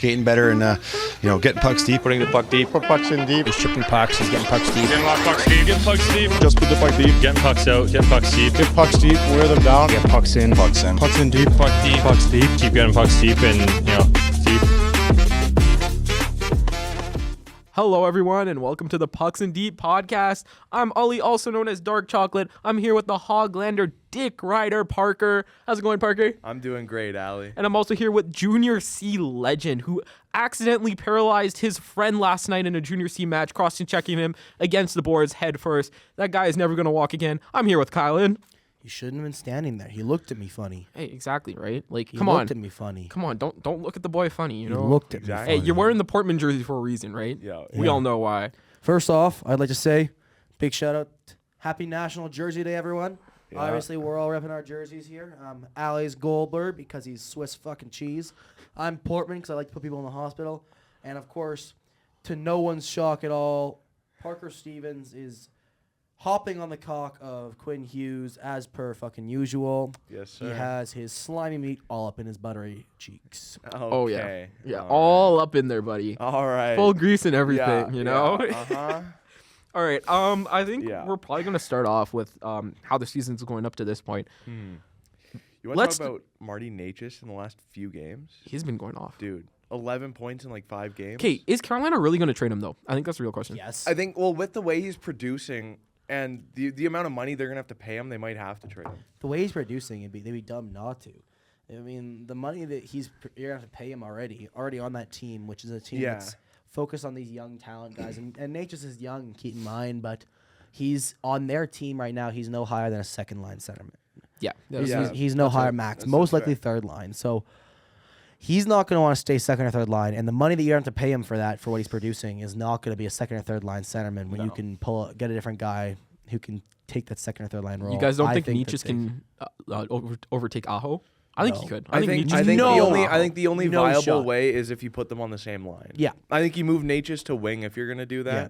Skating better and getting pucks deep. Putting the puck deep. Put pucks in deep. He's chipping pucks. He's getting pucks deep. Getting a lot of pucks deep. Getting pucks deep. Just put the puck deep. Getting pucks out. Getting pucks deep. Get pucks deep. Wear them down. Get pucks in. Pucks in. Pucks in deep. Puck deep. Pucks deep. Keep getting pucks deep and, deep. Hello, everyone, and welcome to the Pucks and Deep podcast. I'm Ollie, also known as Dark Chocolate. I'm here with the Hoglander Dick Rider Parker. How's it going, Parker? I'm doing great, Allie. And I'm also here with Junior C legend, who accidentally paralyzed his friend last night in a Junior C match, cross-checking him against the boards head first. That guy is never going to walk again. I'm here with Kylan. He shouldn't have been standing there. He looked at me funny. Hey, exactly, right? Like, He come on. looked at me funny. Come on, don't look at the boy funny, you know? He looked at Exactly. me Hey, funny. you're wearing the Portman jersey for a reason, right? Yeah. We all know why. First off, I'd like to say big shout out. Happy National Jersey Day, everyone. Yeah. Obviously, we're all repping our jerseys here. Allie's Goldberg because he's Swiss fucking cheese. I'm Portman because I like to put people in the hospital. And, of course, to no one's shock at all, Parker Stevens is hopping on the cock of Quinn Hughes as per fucking usual. Yes, sir. He has his slimy meat all up in his buttery cheeks. Okay. Oh, yeah. Yeah, All all up in there, buddy. right. All right. Full grease and everything, Yeah, you know? Yeah. Uh-huh. All right. I think Yeah. we're probably going to start off with how the season's going up to this point. You want Let's to talk about Marty Necas in the last few games? He's been going off. Dude, 11 points in like 5 games. Okay, is Carolina really going to trade him, though? I think that's the real question. Yes. I think, well, with the way he's producing and the amount of money they're going to have to pay him, they might have to trade him. The way he's producing, they'd be dumb not to. I mean, the money that you're gonna have to pay him already on that team, which is a team Yeah. that's focused on these young talent guys. And Natchez is young, keep in mind, but he's on their team right now. He's no higher than a second line centerman. Yeah. He's no higher max, most likely third line. So he's not going to want to stay second or third line, and the money that you're going to have to pay him for that, for what he's producing, is not going to be a second or third line centerman when you can get a different guy who can take that second or third line role. You guys don't think Necas Necas can overtake Aho? I think No. he could. I think Necas the only No viable shot. way is if you put them on the same line. Yeah. I think you move Necas to wing if you're going to do that. Yeah.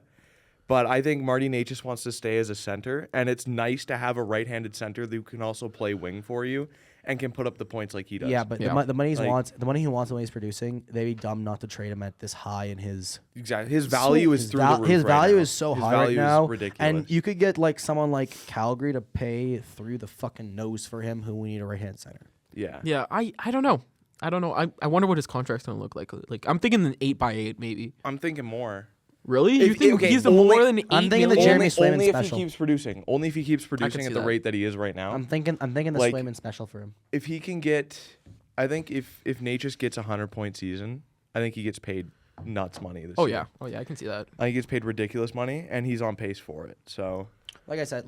But I think Marty Necas wants to stay as a center, and it's nice to have a right-handed center who can also play wing for you and can put up the points like he does. Yeah, but Yeah. the money Like- the money he wants when he's producing, they'd be dumb not to trade him at this high in his. Exactly. His value is through the roof His right value now. is so His high right value is now, ridiculous. and you could get like someone like Calgary to pay through the fucking nose for him, who we need a right hand center. Yeah. Yeah, I don't know. I wonder what his contract's going to look like. Like, I'm thinking an 8x8 maybe. I'm thinking more. Really? You If- think okay, he's only- more than 8 I'm thinking the million? Jeremy Swayman only if special. he keeps producing. Only if he keeps producing see at the that. rate that he is right now. I'm thinking the Like- Swayman special for him. If he can get, I think if Necas gets a 100-point season, I think he gets paid nuts money this year. Oh yeah, I can see that. I think he gets paid ridiculous money, and he's on pace for it. So Like I said,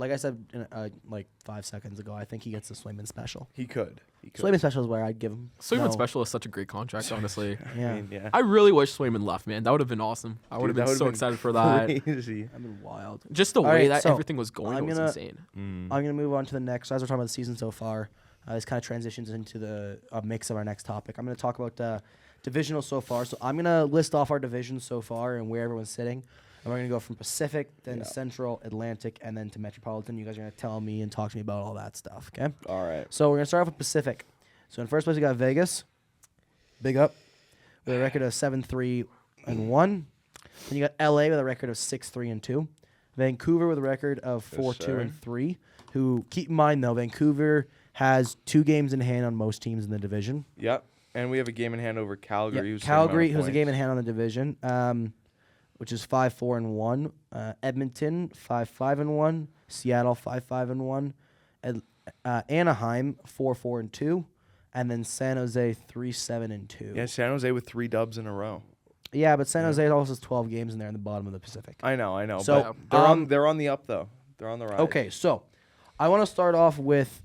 in, like 5 seconds ago, I think he gets the Swayman special. he could. Swayman special is where I'd give him. Swayman no. Special is such a great contract, honestly. Yeah. I mean, yeah. I really wish Swayman left, man. That would have been awesome. I would have Dude, been that so would've excited for that. Crazy. I mean, wild. Just the All way right, that so everything was going I'm was gonna- insane. I'm gonna move on to the next. As we're talking about the season so far, this kind of transitions into the mix of our next topic. I'm gonna talk about divisional so far. So I'm gonna list off our divisions so far and where everyone's sitting. And we're going to go from Pacific, then Central, Atlantic, and then to Metropolitan. You guys are going to tell me and talk to me about all that stuff, okay? All right. So we're going to start off with Pacific. So in first place, we got Vegas. Big up. With a record of 7-3-1. Then you got LA with a record of 6-3-2. Vancouver with a record of 4-2-3. Who, keep in mind, though, Vancouver has 2 games in hand on most teams in the division. Yep. And we have a game in hand over Calgary. Yeah, who's Calgary, who's a game in hand on the division, which is 5-4-1. Edmonton 5-5-1. Seattle 5-5-1. Anaheim 4-4-2, and then San Jose 3-7-2. Yeah, San Jose with 3 dubs in a row. Yeah, but San Jose also has 12 games in there in the bottom of the Pacific. I know. So, but they're on the up though. They're on the rise. Okay, so I want to start off with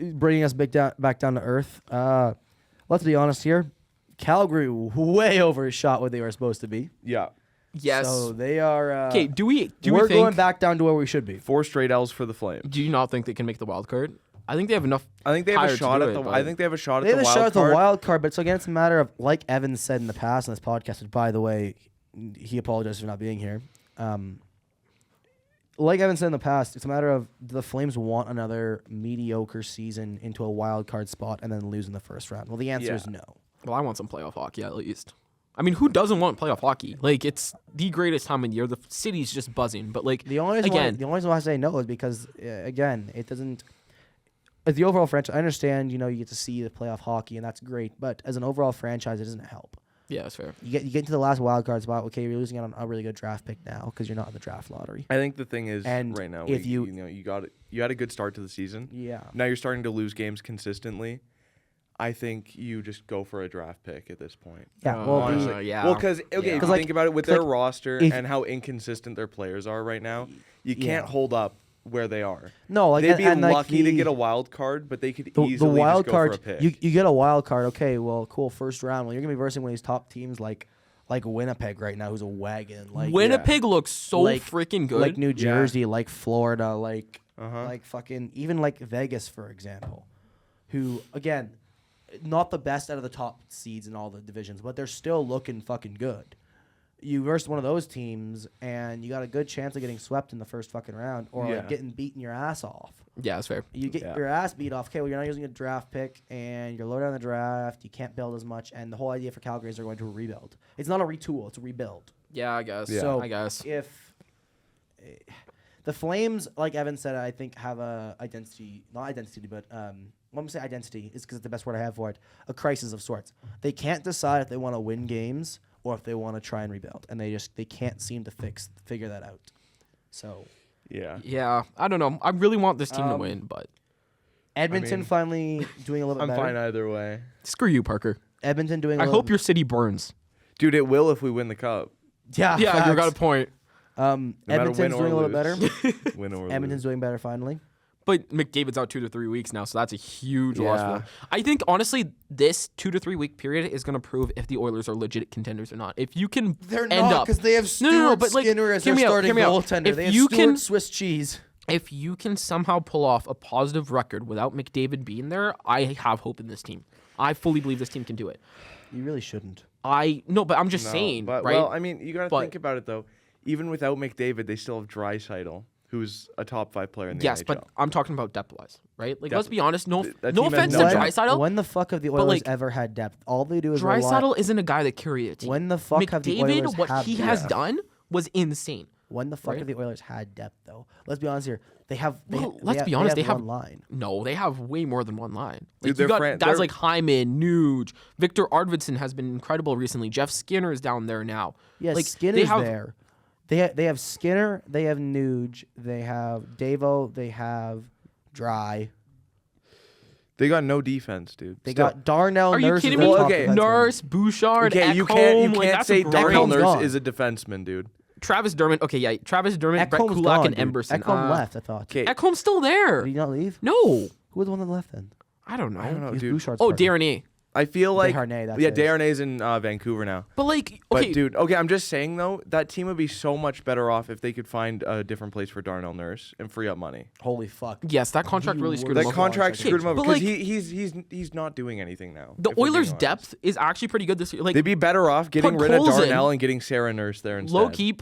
bringing us back down to earth. Let's be honest here. Calgary way overshot what they were supposed to be. Yeah. Yes. So they are. Okay, we're we think, going back down to where we should be. 4 straight L's for the Flames. do you not think they can make the wild card? I think they have enough. I think they have higher a to shot do at it, the. but- I think they have a shot They at have the a shot wild at the card. wild card, but so again, it's a matter of, like Evan said in the past on this podcast, which, by the way, he apologized for not being here. Like Evan said in the past, it's a matter of, do the Flames want another mediocre season into a wild card spot and then lose in the first round? Well, the answer is no. Well, I want some playoff hockey at least. I mean, who doesn't want playoff hockey? Like, it's the greatest time of the year. The city's just buzzing. But like, The only reason why I say no is because again, it doesn't. As the overall franchise, I understand. You get to see the playoff hockey, and that's great. But as an overall franchise, it doesn't help. yeah, that's fair. You get into the last wild card spot. Okay, you're losing out on a really good draft pick now because you're not in the draft lottery. I think the thing is And right now, if you had a good start to the season. Yeah. Now you're starting to lose games consistently. I think you just go for a draft pick at this point. Yeah. Well, Honestly. yeah. Well, because if you like- think about it, with 'cause their like, roster if- and how inconsistent their players are right now, you Yeah. can't hold up where they are. no, like They'd be and, like, lucky to the- get a wild card, but they could the easily wild just go card. for a pick. You get a wild card. Okay, well, cool. First round. Well, you're gonna be versing one of these top teams like Winnipeg right now, who's a wagon. Like Winnipeg looks so like- freaking good. like New Jersey, like Florida, like Uh-huh. like fucking even like Vegas, for example, who again, not the best out of the top seeds in all the divisions, but they're still looking fucking good. You verse one of those teams, and you got a good chance of getting swept in the first fucking round, or Yeah. like getting beaten your ass off. yeah, that's fair. You get Yeah. your ass beat off. Okay, well, you're not using a draft pick, and you're low down the draft. You can't build as much, and the whole idea for Calgary is they're going to rebuild. It's not a retool; it's a rebuild. Yeah, I guess. Yeah. So I guess. if the Flames, like Evan said, I think have a identity, not identity, but I'm gonna say identity is because it's the best word I have for it. A crisis of sorts. They can't decide if they want to win games or if they want to try and rebuild, and they can't seem to figure that out. So Yeah. Yeah, I don't know. I really want this team to Um, win, but Edmonton mean, finally doing a little bit I'm better. fine either way. screw you, Parker. Edmonton doing. I hope your city burns. Dude, it will if we win the cup. Yeah, Yeah, you got a facts. point. No matter Edmonton's win or doing a little bit lose. better. Win or Edmonton's lose. doing better finally. But McDavid's out 2 to 3 weeks now, so that's a huge loss for Yeah. them. I think honestly, this 2 to 3 week period is going to prove if the Oilers are legit contenders or not. If you can They're end not up, because they have Stuart No, but, like, Skinner as hear their me out, starting hear me out. goaltender. If They have you Stuart can- Swiss cheese. if you can somehow pull off a positive record without McDavid being there, I have hope in this team. I fully believe this team can do it. You really shouldn't. No, but I'm just No, saying, but, right? Well, I mean, you got to But- think about it though. Even without McDavid, they still have Draisaitl, who's a top 5 player in the yes, NHL. but I'm talking about depth-wise, right? Like, Depth- let's be honest. No, that no team has offense no to depth. Draisaitl. When the fuck have the But, Oilers like, ever had depth? All they do is rely. Draisaitl isn't a guy that carry a team. When the fuck have the Oilers McDavid, what have he depth? has done was insane. When the fuck right? have the Oilers had depth though? Let's be honest here. They have. Let's be honest. They have one line. No, they have way more than one line. Like, Dude, you they're got Fran- guys they're- like Hyman, Nuge, Victor Arvidsson has been incredible recently. Jeff Skinner is down there now. Yes, like, Skinner's they have, there. They have Skinner. They have Nuge. They have Davo. They have Dry. They got no defense, dude. They Still. got Darnell Are you Nurse. kidding is me? their top Okay, defenseman. Nurse, Bouchard, Okay, Ekholm. you can't like, that's a say great- Darnell Ekholm's Nurse gone. is a defenseman, dude. Travis Dermott. Okay, yeah, Travis Dermott, Brett Ekholm's Kulak, gone, and dude. Emberson. Ekholm left. I thought. Okay, Ekholm's still there. Did he not leave? No, Who was the one that left then? I don't know. I don't know, He's dude. Bouchard's Oh, partner. Darren A. I feel like Desharnais, that's yeah, it. Darnay's in Vancouver now. But like, But okay, dude, okay, I'm just saying though, that team would be so much better off if they could find a different place for Darnell Nurse and free up money. Holy fuck. yes, that contract He really was- screwed That them over. contract Okay, screwed him over but, because like- he's not doing anything now. The if we're being Oilers' honest. depth is actually pretty good this year. Like, They'd be better off getting Put rid of Coles in. Darnell and getting Sarah Nurse there instead. low keep.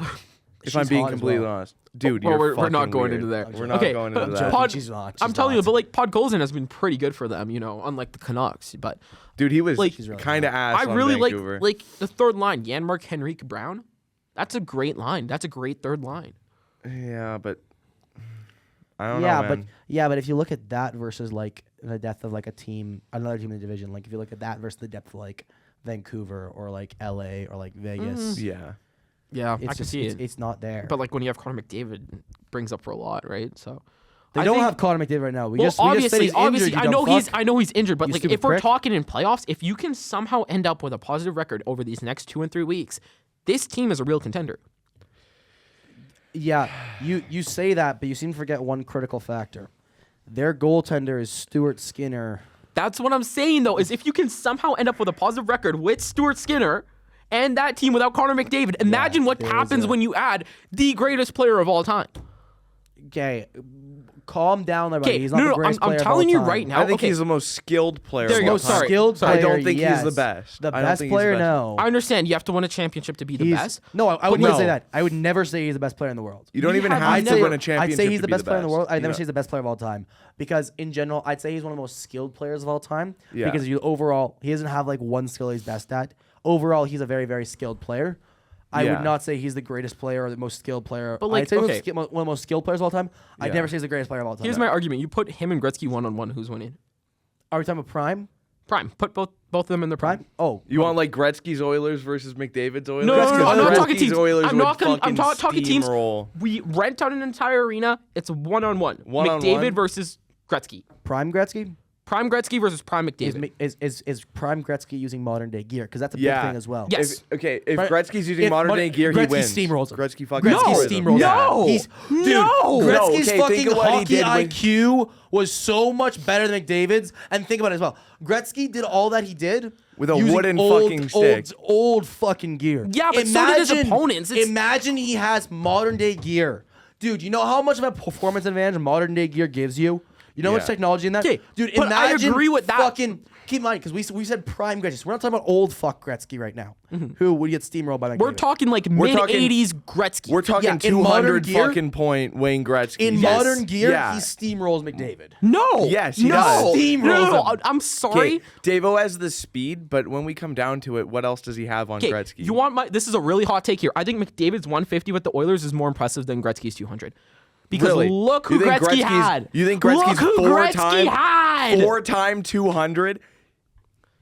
If I'm She's being hot as completely well. honest, dude, Well, you're we're not fucking going weird. into there. We're not Okay, going but into Pod- that. She's not. I'm She's telling you, not. but like Podkolzin has been pretty good for them, unlike the Canucks. But Dude, he was like, She's really kind of ass. I on really Vancouver. like the third line, Janmark, Henrique, Brown. That's a great line. That's a great third line. Yeah, but I don't know, man. but if you look at that versus like the depth of like a team, another team in the division, like if you look at that versus the depth of like Vancouver or like LA or like Vegas, Yeah. Yeah, I it's can just see it's, it. it's not there. But like when you have Connor McDavid, it brings up for a lot, right? So they I don't think- have Connor McDavid right now. We Well, just said obviously, he's injured, you I dumb know fuck. I know he's injured, but You like stupid if we're prick. talking in playoffs, if you can somehow end up with a positive record over these next 2 and 3 weeks, this team is a real contender. Yeah, you say that, but you seem to forget one critical factor. Their goaltender is Stuart Skinner. That's what I'm saying though, is if you can somehow end up with a positive record with Stuart Skinner and that team without Connor McDavid, imagine what there is happens a- when you add the greatest player of all time. Okay, calm down there, buddy. Okay, He's not the no, greatest I'm player of telling all you time. right now. I think okay, he's the most skilled player. There of you go, all time. sorry. Skilled player, I don't think he's yes. the best. The I don't best think he's the player, best. no. I understand you have to win a championship to be the He's- best. No, I would But never say no. that. I would never say he's the best player in the world. You don't We even have- have I'd to say- win a championship. I'd say he's to the be best player in the world. I'd You never know- say he's the best player of all time because in general, I'd say he's one of the most skilled players of all time. Yeah. Because overall, he doesn't have like one skill he's best at. overall, he's a very, very skilled player. I Yeah. would not say he's the greatest player or the most skilled player. But, like, I'd say okay. one of the most skilled players of all time. I'd Yeah. never say he's the greatest player of all time. Here's my argument. You put him and Gretzky 1-on-1. Who's winning? Are we talking about prime? Prime. Put both of them in their prime. Prime? Oh, You want like Gretzky's Oilers versus McDavid's Oilers? No, I'm not talking Gretzky's teams. Oilers I'm would not gonna, I'm fucking talking teams. steamroll. We rent out an entire arena. It's 1-on-1. One-on-one? McDavid versus Gretzky. prime Gretzky? Prime Gretzky versus Prime Is, McDavid. is prime Gretzky using modern day gear? Because that's a big Yeah. thing as well. Yes. If But Gretzky's using if modern day gear, he Gretzky wins. steamrolls him. Gretzky fucking Gretzky steamrolls him. steamrolls him. No. He's, dude, No. Gretzky's Okay, fucking think of what he hockey did when- IQ was so much better than McDavid's. And think about it as well. Gretzky did all that he did With a using wooden old, fucking stick. Old fucking gear. Yeah, but so did his opponents. It's- Imagine he has modern day gear. Dude, you know how much of a performance advantage modern day gear gives you? You know how much Yeah. technology in that? Okay, Dude, but I imagine agree with that. fucking... Keep in mind, because we said prime Gretzky. So we're not talking about old fuck Gretzky right now. Who would get steamrolled by McDavid. We're talking like We're talking- mid-80s Gretzky. We're talking Yeah, in modern 200 gear- fucking point Wayne Gretzky. In Yes. modern gear, Yeah. he steamrolls McDavid. No. Yes, he no. does. Steamrolls No, him. I'm sorry. Okay, Davo has the speed, but when we come down to it, what else does he have on Okay, Gretzky? you want my? This is a really hot take here. I think McDavid's 150 with the Oilers is more impressive than Gretzky's 200. Because Really? look who You think Gretzky Gretzky's- had. you think Look Gretzky's who Gretzky had. four-time 200?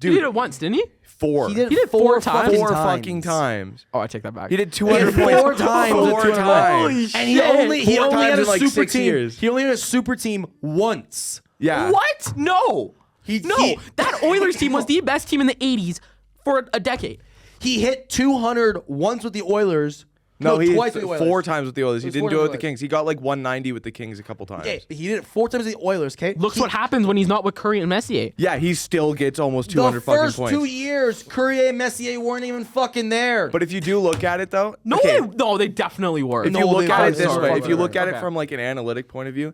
He Dude, did it once, didn't he? four. He did He did four times. Four fucking times. Oh, I take that back. He did 200 He did points. 4 times. Four 200 times. And he Shit. only Four had times a in, like, super 6 team. years. He only had a super team once. Yeah. What? No. He That Oilers team was the best team in the 80s for a decade. He hit 200 once with the Oilers. No, he twice hit with the Oilers. 4 times with the Oilers. He was didn't 4 do it with times the with the Kings. He got like 190 with the Kings a couple times. Okay, he did it 4 times with the Oilers, okay? Looks what happens when he's not with Curry and Messier. Yeah, he still gets almost The 200 fucking first points. 2 years, Courier and Messier weren't even fucking there. But if you do look at it though, No, okay, they definitely were. if No, you look they at weren't. it this Sorry, way, if you sorry. look at it Okay. from like an analytic point of view,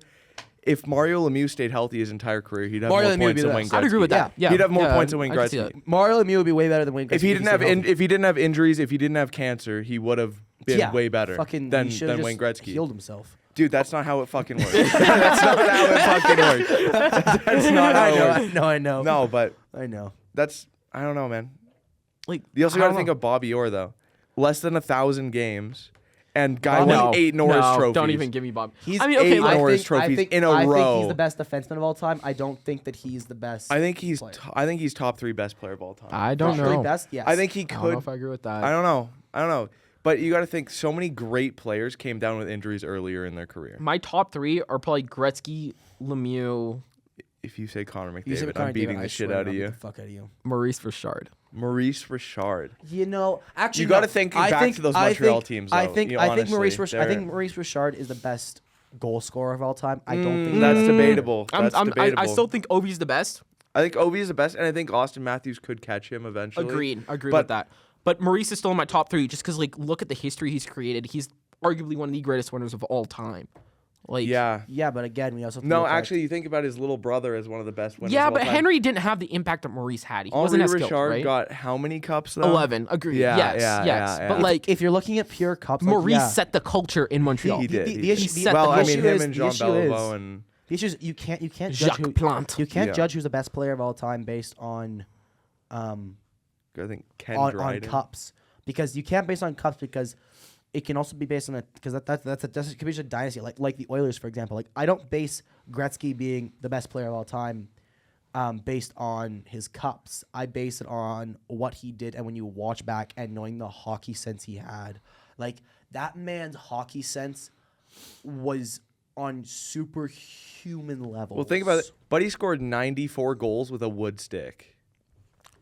if Mario Lemieux stayed healthy his entire career, he'd have Mario more Lemieux would points be than the Wayne best. Gretzky. I'd agree with that. Yeah, He'd have more yeah, points than Wayne I can see Gretzky. that. Mario Lemieux would be way better than Wayne Gretzky. If he didn't have stayed healthy. if he didn't have injuries, if he didn't have cancer, he would have been way better Fucking, than he should've Wayne just Gretzky. Healed himself. Dude, that's not how it fucking works. That's not how it fucking works. That's not how it works. I know. No, but I know. that's I don't know, man. Like, You also I got to don't think know. of Bobby Orr though. Less than 1,000 games, and guy No, won 8 Norris no, trophies. Don't even give me Bob. He's I mean, okay, 8 like, Norris trophies in a I row. think he's the best defenseman of all time. I don't think that he's the best. I think he's player. I think he's top 3 best player of all time. I don't Probably know. best. Yes. I think he I don't could. know if I agree with that. I don't know. But you got to think so many great players came down with injuries earlier in their career. My top 3 are probably Gretzky, Lemieux, If you say Connor You said McDavid, Connor I'm beating McDavid, I the shit swear out I'll of beat you. the fuck out of you. Maurice Richard. Maurice Richard. You know, actually, You gotta no. think I back think- to those I Montreal think- teams, I though. think You know, I think honestly, Maurice Richard is the best goal scorer of all time. I don't think That's debatable. That's debatable. I still think Ovi's the best. I think Ovi is the best, and I think Austin Matthews could catch him eventually. Agreed But- with that. But Maurice is still in my top 3 just because, like, look at the history he's created. He's arguably one of the greatest winners of all time. Like, Yeah. Yeah, but again, we also have to No, look at- actually, you think about his little brother as one of the best winners. yeah, of all but time. Henry didn't have the impact that Maurice had. He Henri wasn't as skilled, Richard right? got how many cups though? 11. Agreed. Yeah, yes, yeah, yes. yeah, But yeah. like, if you're looking at pure cups, like, Maurice yeah. set the culture in Montreal. He did. The he issue- did. the- set well, the I mean, issue him is- and the Jean issue is- Beliveau and The issue is you can't judge Jacques who Plante. you can't Yeah. judge who's the best player of all time based on I think Ken on Dryden. cups, because you can't base on cups because it can also be based on because that's it could be just a dynasty like the Oilers, for example. Like, I don't base Gretzky being the best player of all time based on his cups. I base it on what he did, and when you watch back and knowing the hockey sense he had, like, that man's hockey sense was on superhuman levels. Well, think about it. Buddy scored 94 goals with a wood stick.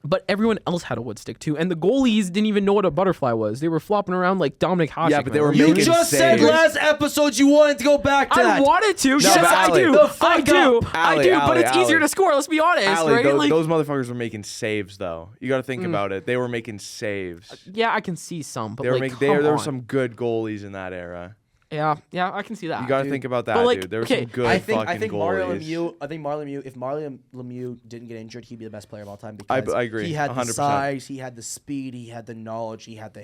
But everyone else had a wood stick too, and the goalies didn't even know what a butterfly was. They were flopping around like Dominic Hasek. Yeah, but they were You making just said saves. last episode you wanted to go back to I that. wanted to. yes, but I Allie, do. the fuck I do. up. I Allie, do. But Allie, it's easier Allie. to score. Let's be honest, Allie, right? Like, those motherfuckers were making saves, though. You got to think about it. They were making saves. yeah, I can see some, but They were like, making. come There were on. some good goalies in that era. Yeah, I can see that. You got to dude. think about that, But, like, dude. There were okay, some good I fucking think goalies. Mario Lemieux. If Mario Lemieux didn't get injured, he'd be the best player of all time I because agree, he had 100%. the size, he had the speed, he had the knowledge, he had the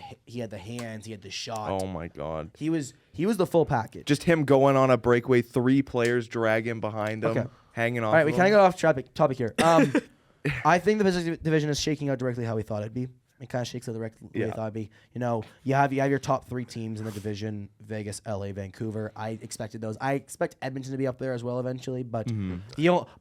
hands, he had the shot. Oh my god. He was the full package. Just him going on a breakaway, 3 players drag him behind him, Okay. hanging off. All right, we of kind of him. got off topic here. I think the business division is shaking out directly how we thought it'd be. It kind of shakes out the way Yeah. I thought it'd be. You have your top 3 teams in the division: Vegas, LA, Vancouver. I expected those. I expect Edmonton to be up there as well eventually, but The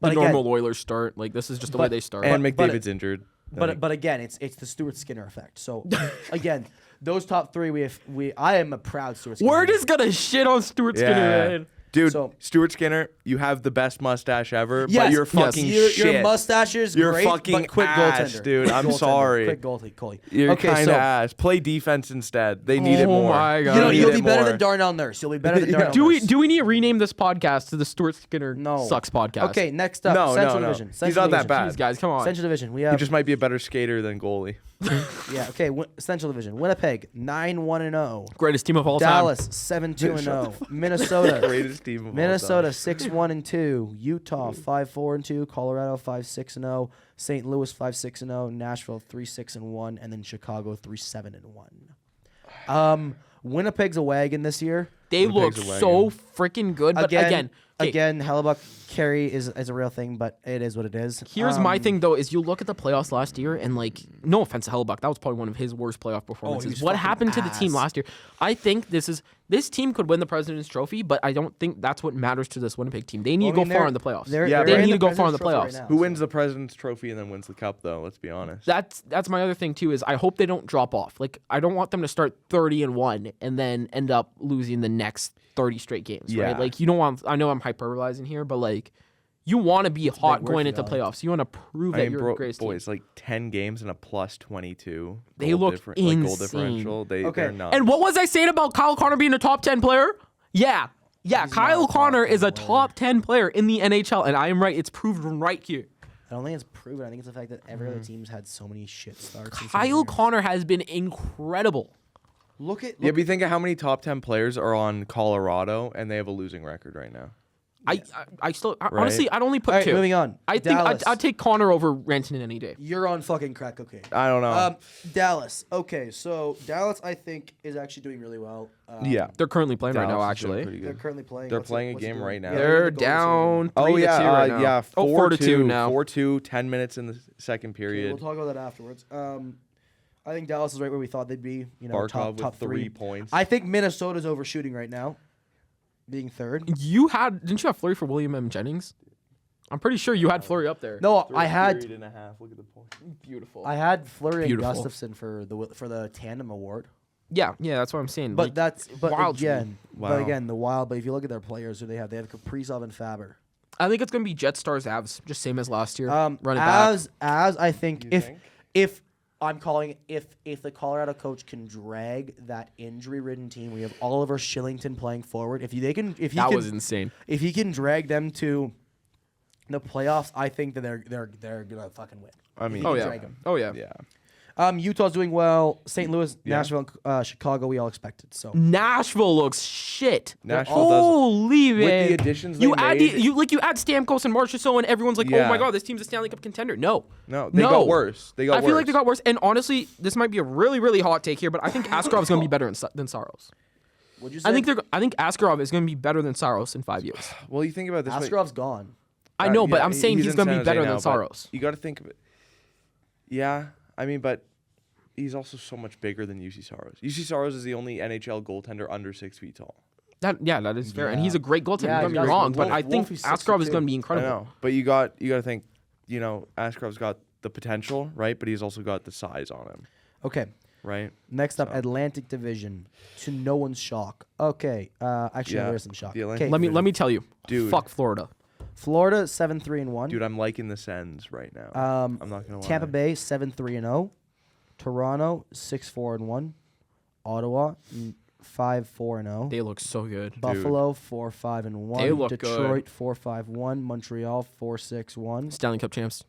again, normal Oilers start. Like, this is just the way but- they start. And but- McDavid's injured. but again, it's the Stuart Skinner effect. So again, those top 3 I am a proud Stuart Skinner. We're just going to shit on Stuart Skinner, man. Dude, So- Stuart Skinner, you have the best mustache ever, Yes, but you're yes. fucking Your shit. mustache is You're great, fucking but quick ass, goaltender. dude. I'm Goaltender. sorry. Quick goalie. You're Okay, kind of so ass. Play defense instead. They need it Oh more. my God. They need you'll it be better more. than Darnell Nurse. You'll be better than Darnell Do we Nurse. need to rename this podcast to the Stuart Skinner No. Sucks podcast? Okay, next up, No, Central no. Division. He's Central not that Division. bad. Jeez, guys, come on. Central Division. We He have just might be a better skater than goalie. okay. Central Division. Winnipeg 9-1-0. Greatest team of all time. Dallas 7-2-0. Minnesota Greatest team of all Minnesota time. 6-1-2. Utah 5-4-2. Colorado 5-6-0. St. Louis 5-6-0. Nashville 3-6-1, and then Chicago 3-7-1. Winnipeg's a wagon this year. They look Winnipeg's a so wagon. freaking good. But again, okay, Hellebuck carry is a real thing, but it is what it is. here's my thing, though, is you look at the playoffs last year, and, like, no offense to Hellebuck, that was probably one of his worst playoff performances. was What fucking happened to the team ass. last year? I think this team could win the President's Trophy, but I don't think that's what matters to this Winnipeg team. They need to go far in the playoffs. Yeah, they right. need to go far in the President's Trophy playoffs. right Who now, wins so. the President's Trophy and then wins the Cup, though? Let's be honest. That's my other thing too. Is I hope they don't drop off. Like, I don't want them to start 30-1 and then end up losing the next 30 straight games. Yeah. Right? Like, you don't want. I know I'm hyperbolizing here, but like, you want to be hot word going for into you, playoffs. You want to prove that you're the greatest team. boys, like 10 games and a plus 22. They goal look different, like goal insane. differential. They're Okay. nuts. And what was I saying about Kyle Connor being a top 10 player? Yeah. Kyle not a Connor top is a 10 top 10 player in the NHL, and I am right. It's proven right here. I don't think it's proven. I think it's the fact that every other team's had so many shit starts. in so many Kyle years. Connor has been incredible. Look at Yeah, but you think of how many top 10 players are on Colorado and they have a losing record right now. Honestly, I'd only put All right, two. moving on. I think Dallas. I'd take Connor over Rantanen any day. You're on fucking crack cocaine. I don't know. Dallas. Okay, so Dallas, I think, is actually doing really well. yeah. They're currently playing right now, Dallas is doing actually. pretty They're good. currently playing. They're what's it- playing a what's it game doing? right now. They're the goal down 3-2 Oh, yeah. right now. Yeah. 4-2 now. 4-2, 10 minutes in the second Okay, period. we'll talk about that afterwards. I think Dallas is right where we thought they'd be. Barkov top with 3 points. I think Minnesota's overshooting right now, being third. Didn't you have Fleury for William M. Jennings? I'm pretty sure you had Fleury up there. No, I had Period and a half. Look at the points. Beautiful. Fleury and Beautiful. Gustafson for the tandem award. Yeah, that's what I'm saying. But Like, that's Wild again, Wow. but again, the Wild. But if you look at their players, who they have Kaprizov and Faber. I think it's gonna be Jet Stars Avs, just same as last year. Running Running back. as I think You if think? if I'm calling it, if the Colorado coach can drag that injury-ridden team, we have Oliver Shillington playing forward. If he That was insane. if he can drag them to the playoffs, I think that they're gonna fucking win. I mean, Oh can yeah. drag 'em. Oh yeah. yeah. Utah's doing well. St. Louis, Yeah. Nashville, and, Chicago, we all expected. So Nashville looks shit. Nashville Holy With man. the additions you they add made- you add Stamkos and Marchessault, and everyone's like, oh Yeah. my god, this team's a Stanley Cup contender. No. No, they got worse. They got I worse. feel like they got worse. And honestly, this might be a really, really hot take here, but I think Askarov's going to be better than Saros. what'd you say? I think Askarov is going to be better than Saros in 5 years. Well, you think about it this way. Askarov's gone. I know, but yeah, I'm saying he's in going to San be better Jose than now, but Saros. You got to think of it. Yeah, I mean, but he's also so much bigger than UC Saros. UC Saros is the only NHL goaltender under 6 feet tall. That is fair, and Yeah. he's a great goaltender. Yeah, don't he get me does. wrong, but Wolf- I think Wolfie's Askarov is 6'2". going to be I incredible. know, but you got to think, Askarov's got the potential, right? But he's also got the size on him, Okay. right? Next up, So- Atlantic Division. To no one's shock. Okay. Actually, Yeah, there is some shock. the Atlantic Okay. Let me tell you, Dude. fuck Florida. Florida 7-3-1. Dude, I'm liking the Sens right now. I'm not gonna lie. Tampa Bay 7-3-0. Toronto 6-4-1. Ottawa 5-4-0. They look so good. Buffalo 4-5-1. They look Detroit 4-5-1. Montreal 4-6-1. Stanley Cup champs.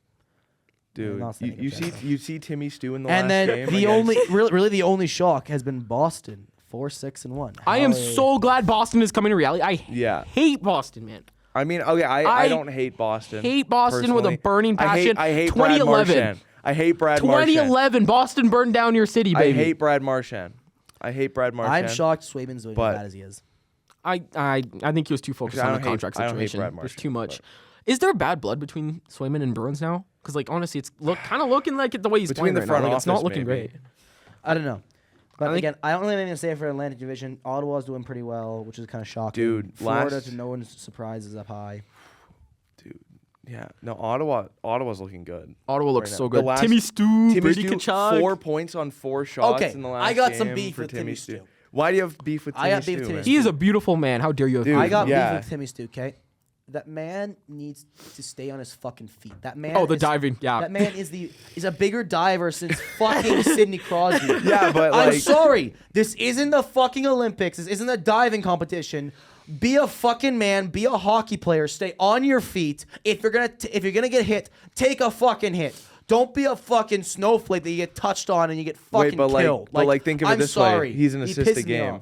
Dude, not saying you it's see bad. you see Timmy Stew in the And last then game. the only really the only shock has been Boston 4-6-1. I am How- so glad Boston is coming to reality. I Yeah. hate Boston, man. I mean, okay, I don't hate Boston. hate Boston with a personally. burning passion. I hate Brad 2011. Marchand. I hate Brad Marchand. 2011, Boston burned down your city, I baby. hate Brad Marchand. I hate Brad Marchand. I'm shocked Swayman's doing But- as bad as he is. I think he was too focused I on don't the contract hate- I don't hate situation. Brad There's Marchand, too much. but- Is there bad blood between Swayman and Bruins now? Because like honestly, it's kind of looking like it the way he's Between playing the right front now. Like, it's not office, looking maybe. great. I don't know. But I think- again, I don't really have anything to say for Atlantic Division. Ottawa's doing pretty well, which is kind of shocking. Dude, Florida, to no one's surprise, is up high. Yeah. No, Ottawa's looking good. Ottawa looks Right now. so The good. last- Timmy Stu, Timmy Brady Stu, Tkachuk. 4 points on 4 shots Okay, in the last I got some game beef for with Timmy Stu. Stu. Why do you have beef with Timmy I got Stu? beef with Timmy man? Stu. He is a beautiful man. How dare you have Dude, beef I with got him? yeah. beef with Timmy Stu, okay? That man needs to stay on his fucking feet. That man. Oh, the is- diving. Yeah. That man is a bigger diver since fucking Sidney Crosby. Yeah, but I'm like, sorry. This isn't the fucking Olympics. This isn't a diving competition. Be a fucking man. Be a hockey player. Stay on your feet. If you're gonna get hit, take a fucking hit. Don't be a fucking snowflake that you get touched on and you get fucking but killed. like, think of it I'm this sorry. way: he's an He assist a pissed me game. off.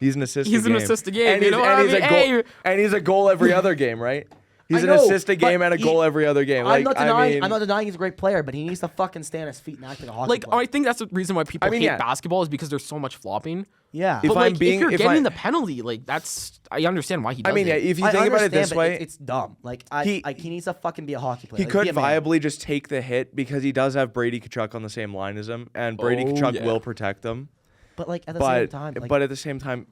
He's an assist. He's a an game. assist a game, And you he's, know what and I he's mean? a goal, Hey. and he's a goal every other game, right? He's I an know, assist a game but and a goal every other game. I'm not denying. I mean, I'm not denying he's a great player, but he needs to fucking stay on his feet and act like a hockey Like player. I think that's the reason why people I mean, hate yeah. basketball is because there's so much flopping. Yeah. If But I'm like, being- if you're if getting I- the penalty, like that's I understand why he does I mean, yeah. it. If you I think about it understand, this but way, it's dumb. Like He- he needs to fucking be a hockey player. he Like, could be a man. viably just take the hit because he does have Brady Tkachuk on the same line as him, and Brady Oh, Tkachuk yeah. will protect them. But like at the same time, like, But at the same time,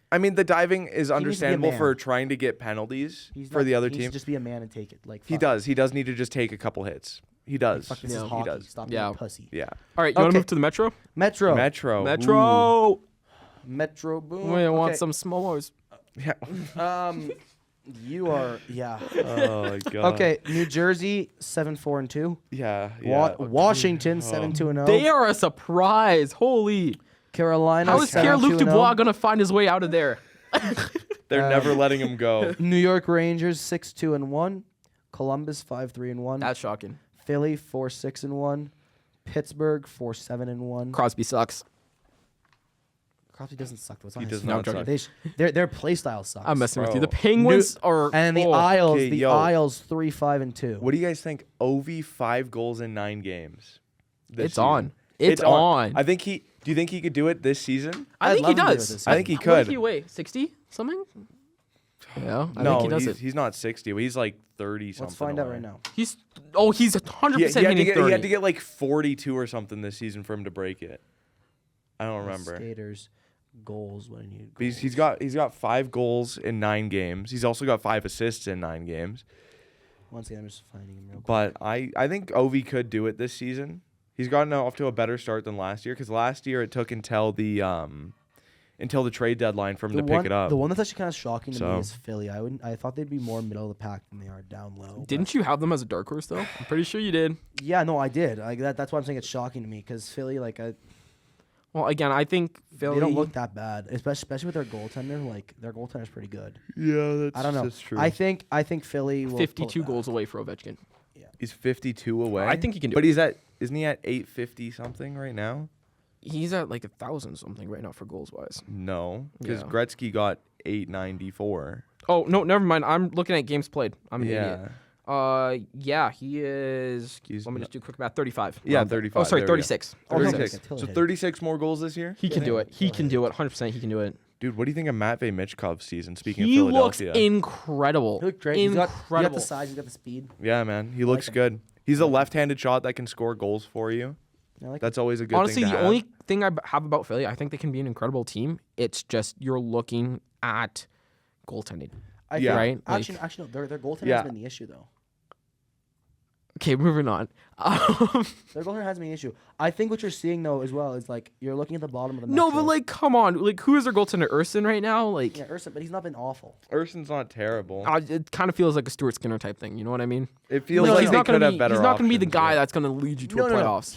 I mean, the diving is needs to be a understandable man. for trying to get penalties he's for not- the other he needs team. to just be a man and take it. Like He fuck. does. He does need to just take a couple hits. He does. Fuck, this Yeah, is he hockey. does. Stop Yeah. being a pussy. Yeah. All right, you want Okay. to move to the Metro? Metro. Metro. Metro. Metro. Boom. We want Okay. some s'mores. Yeah. You are. Yeah. Oh god. Okay. New Jersey 7-4-2. Yeah. Washington 7-2-0. They are a surprise. Holy. Carolina. How is Pierre-Luc 7-2-0. Dubois going to find his way out of there? They're never letting him go. New York Rangers 6-2-1. Columbus 5-3-1. That's shocking. Philly 4-6-1. Pittsburgh 4-7-1. Crosby sucks. Crosby doesn't suck though. It's He not does his not fault. suck. Their play style sucks. I'm messing with you. Bro. The Penguins are. And the oh, Isles, Okay, the yo. Isles 3-5-2. What do you guys think? Ovi 5 goals in 9 games. this It's season. on. It's on. I think he. Do you think he could do it this season? I I'd think he love him to do it does. this I think he What did could. he weigh? 60 something? Yeah, I no, think he does it. he's not 60. He's like 30 something. Let's find out away. right now. He's 100% He had, to hitting get, 30. he had to get like 42 or something this season for him to break it. I don't remember. Skaters, goals when you. But he's got 5 goals in 9 games. He's also got 5 assists in 9 games. Once again, I'm just finding him real quick. But I think Ovi could do it this season. He's gotten off to a better start than last year because last year it took until the trade deadline for him to pick it up. The one that's actually kind of shocking to So- me is Philly. I thought they'd be more middle of the pack than they are down low. but- Didn't you have them as a dark horse though? I'm pretty sure you did. Yeah, no, I did. Like that's why I'm saying it's shocking to me because Philly, like, Well, again, I think Philly. they don't look that bad, especially with their goaltender. Like their goaltender's pretty good. Yeah, that's I don't know. That's true. I think Philly will pull it 52 back. goals away for Ovechkin. he's 52 away. I think he can do But it. isn't he at 850 something right now? He's at like 1,000 something right now for goals wise. No, because Yeah. Gretzky got 894. Oh no, never mind. I'm looking at games played. I'm an Yeah. idiot. Yeah, he is. He's let me not- just do quick math. 35. Yeah, Round there. 35. Oh, sorry, There we go. 36. Oh, no, 36. okay, So Tilly. 36 more goals this year? He can do it. He can do it. 100%. He can do it. Dude, what do you think of Matvey Michkov's season? Speaking He of looks Philadelphia. incredible. He looked great. He's got Incredible. the size. He's got the speed. Yeah, man. He looks him. good. He's a left-handed shot that can score goals for you. I like That's always a good Honestly, thing to the have. only thing I have about Philly, I think they can be an incredible team. It's just you're looking at goaltending. I Yeah. think- Right? Like- Actually, no. Their goaltender Yeah. has been the issue though. Okay, moving on. Their goaltender has been the issue. I think what you're seeing though as well is like you're looking at the bottom of the. No, Metro. but like, come on. Like, who is their goaltender? Urson right now? Like, Yeah, Ursa, but he's not been awful. Urson's not terrible. it kind of feels like a Stuart Skinner type thing. You know what I mean? It feels Like, like he's they not could gonna have be. better He's not gonna be the options, guy yeah. that's gonna lead you to No, a no, no. playoffs.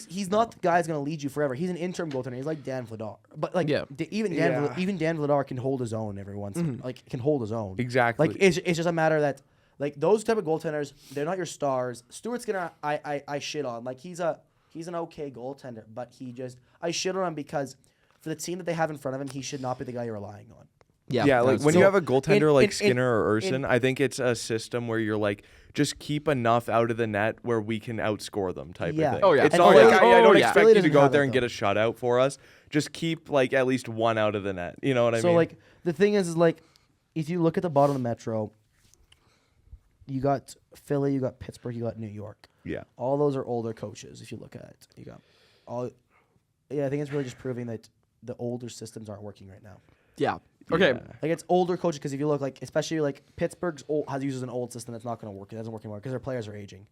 He's not the guy that's gonna lead you forever. He's an interim goaltender. He's like Dan Vladar. But like Yeah. even Yeah. Dan Vladar can hold his own every once. Like can hold his own. Exactly. Like it's just a matter that like those type of goaltenders, they're not your stars. Stuart Skinner, I shit on. Like he's an okay goaltender, but I shit on him because for the team that they have in front of him, he should not be the guy you're relying on. Yeah, like when So, you have a goaltender in- like in- Skinner or in- Urson, I think it's a system where you're like, just keep enough out of the net where we can outscore them type Yeah. of thing. Oh, yeah. It's And not Philly- like I don't oh, yeah. expect Philly you to doesn't go have out there that, and get a shutout for us. Just keep like at least one out of the net. You know what I So mean? like the thing is like if you look at the bottom of the Metro, you got Philly, you got Pittsburgh, you got New York. Yeah. All those are older coaches. If you look at it, you got all. Yeah, I think it's really just proving that the older systems aren't working right now. Yeah. Okay. Yeah. Like it's older coaches because if you look like, especially like Pittsburgh's uses an old system that's not going to work. It doesn't work anymore because their players are aging.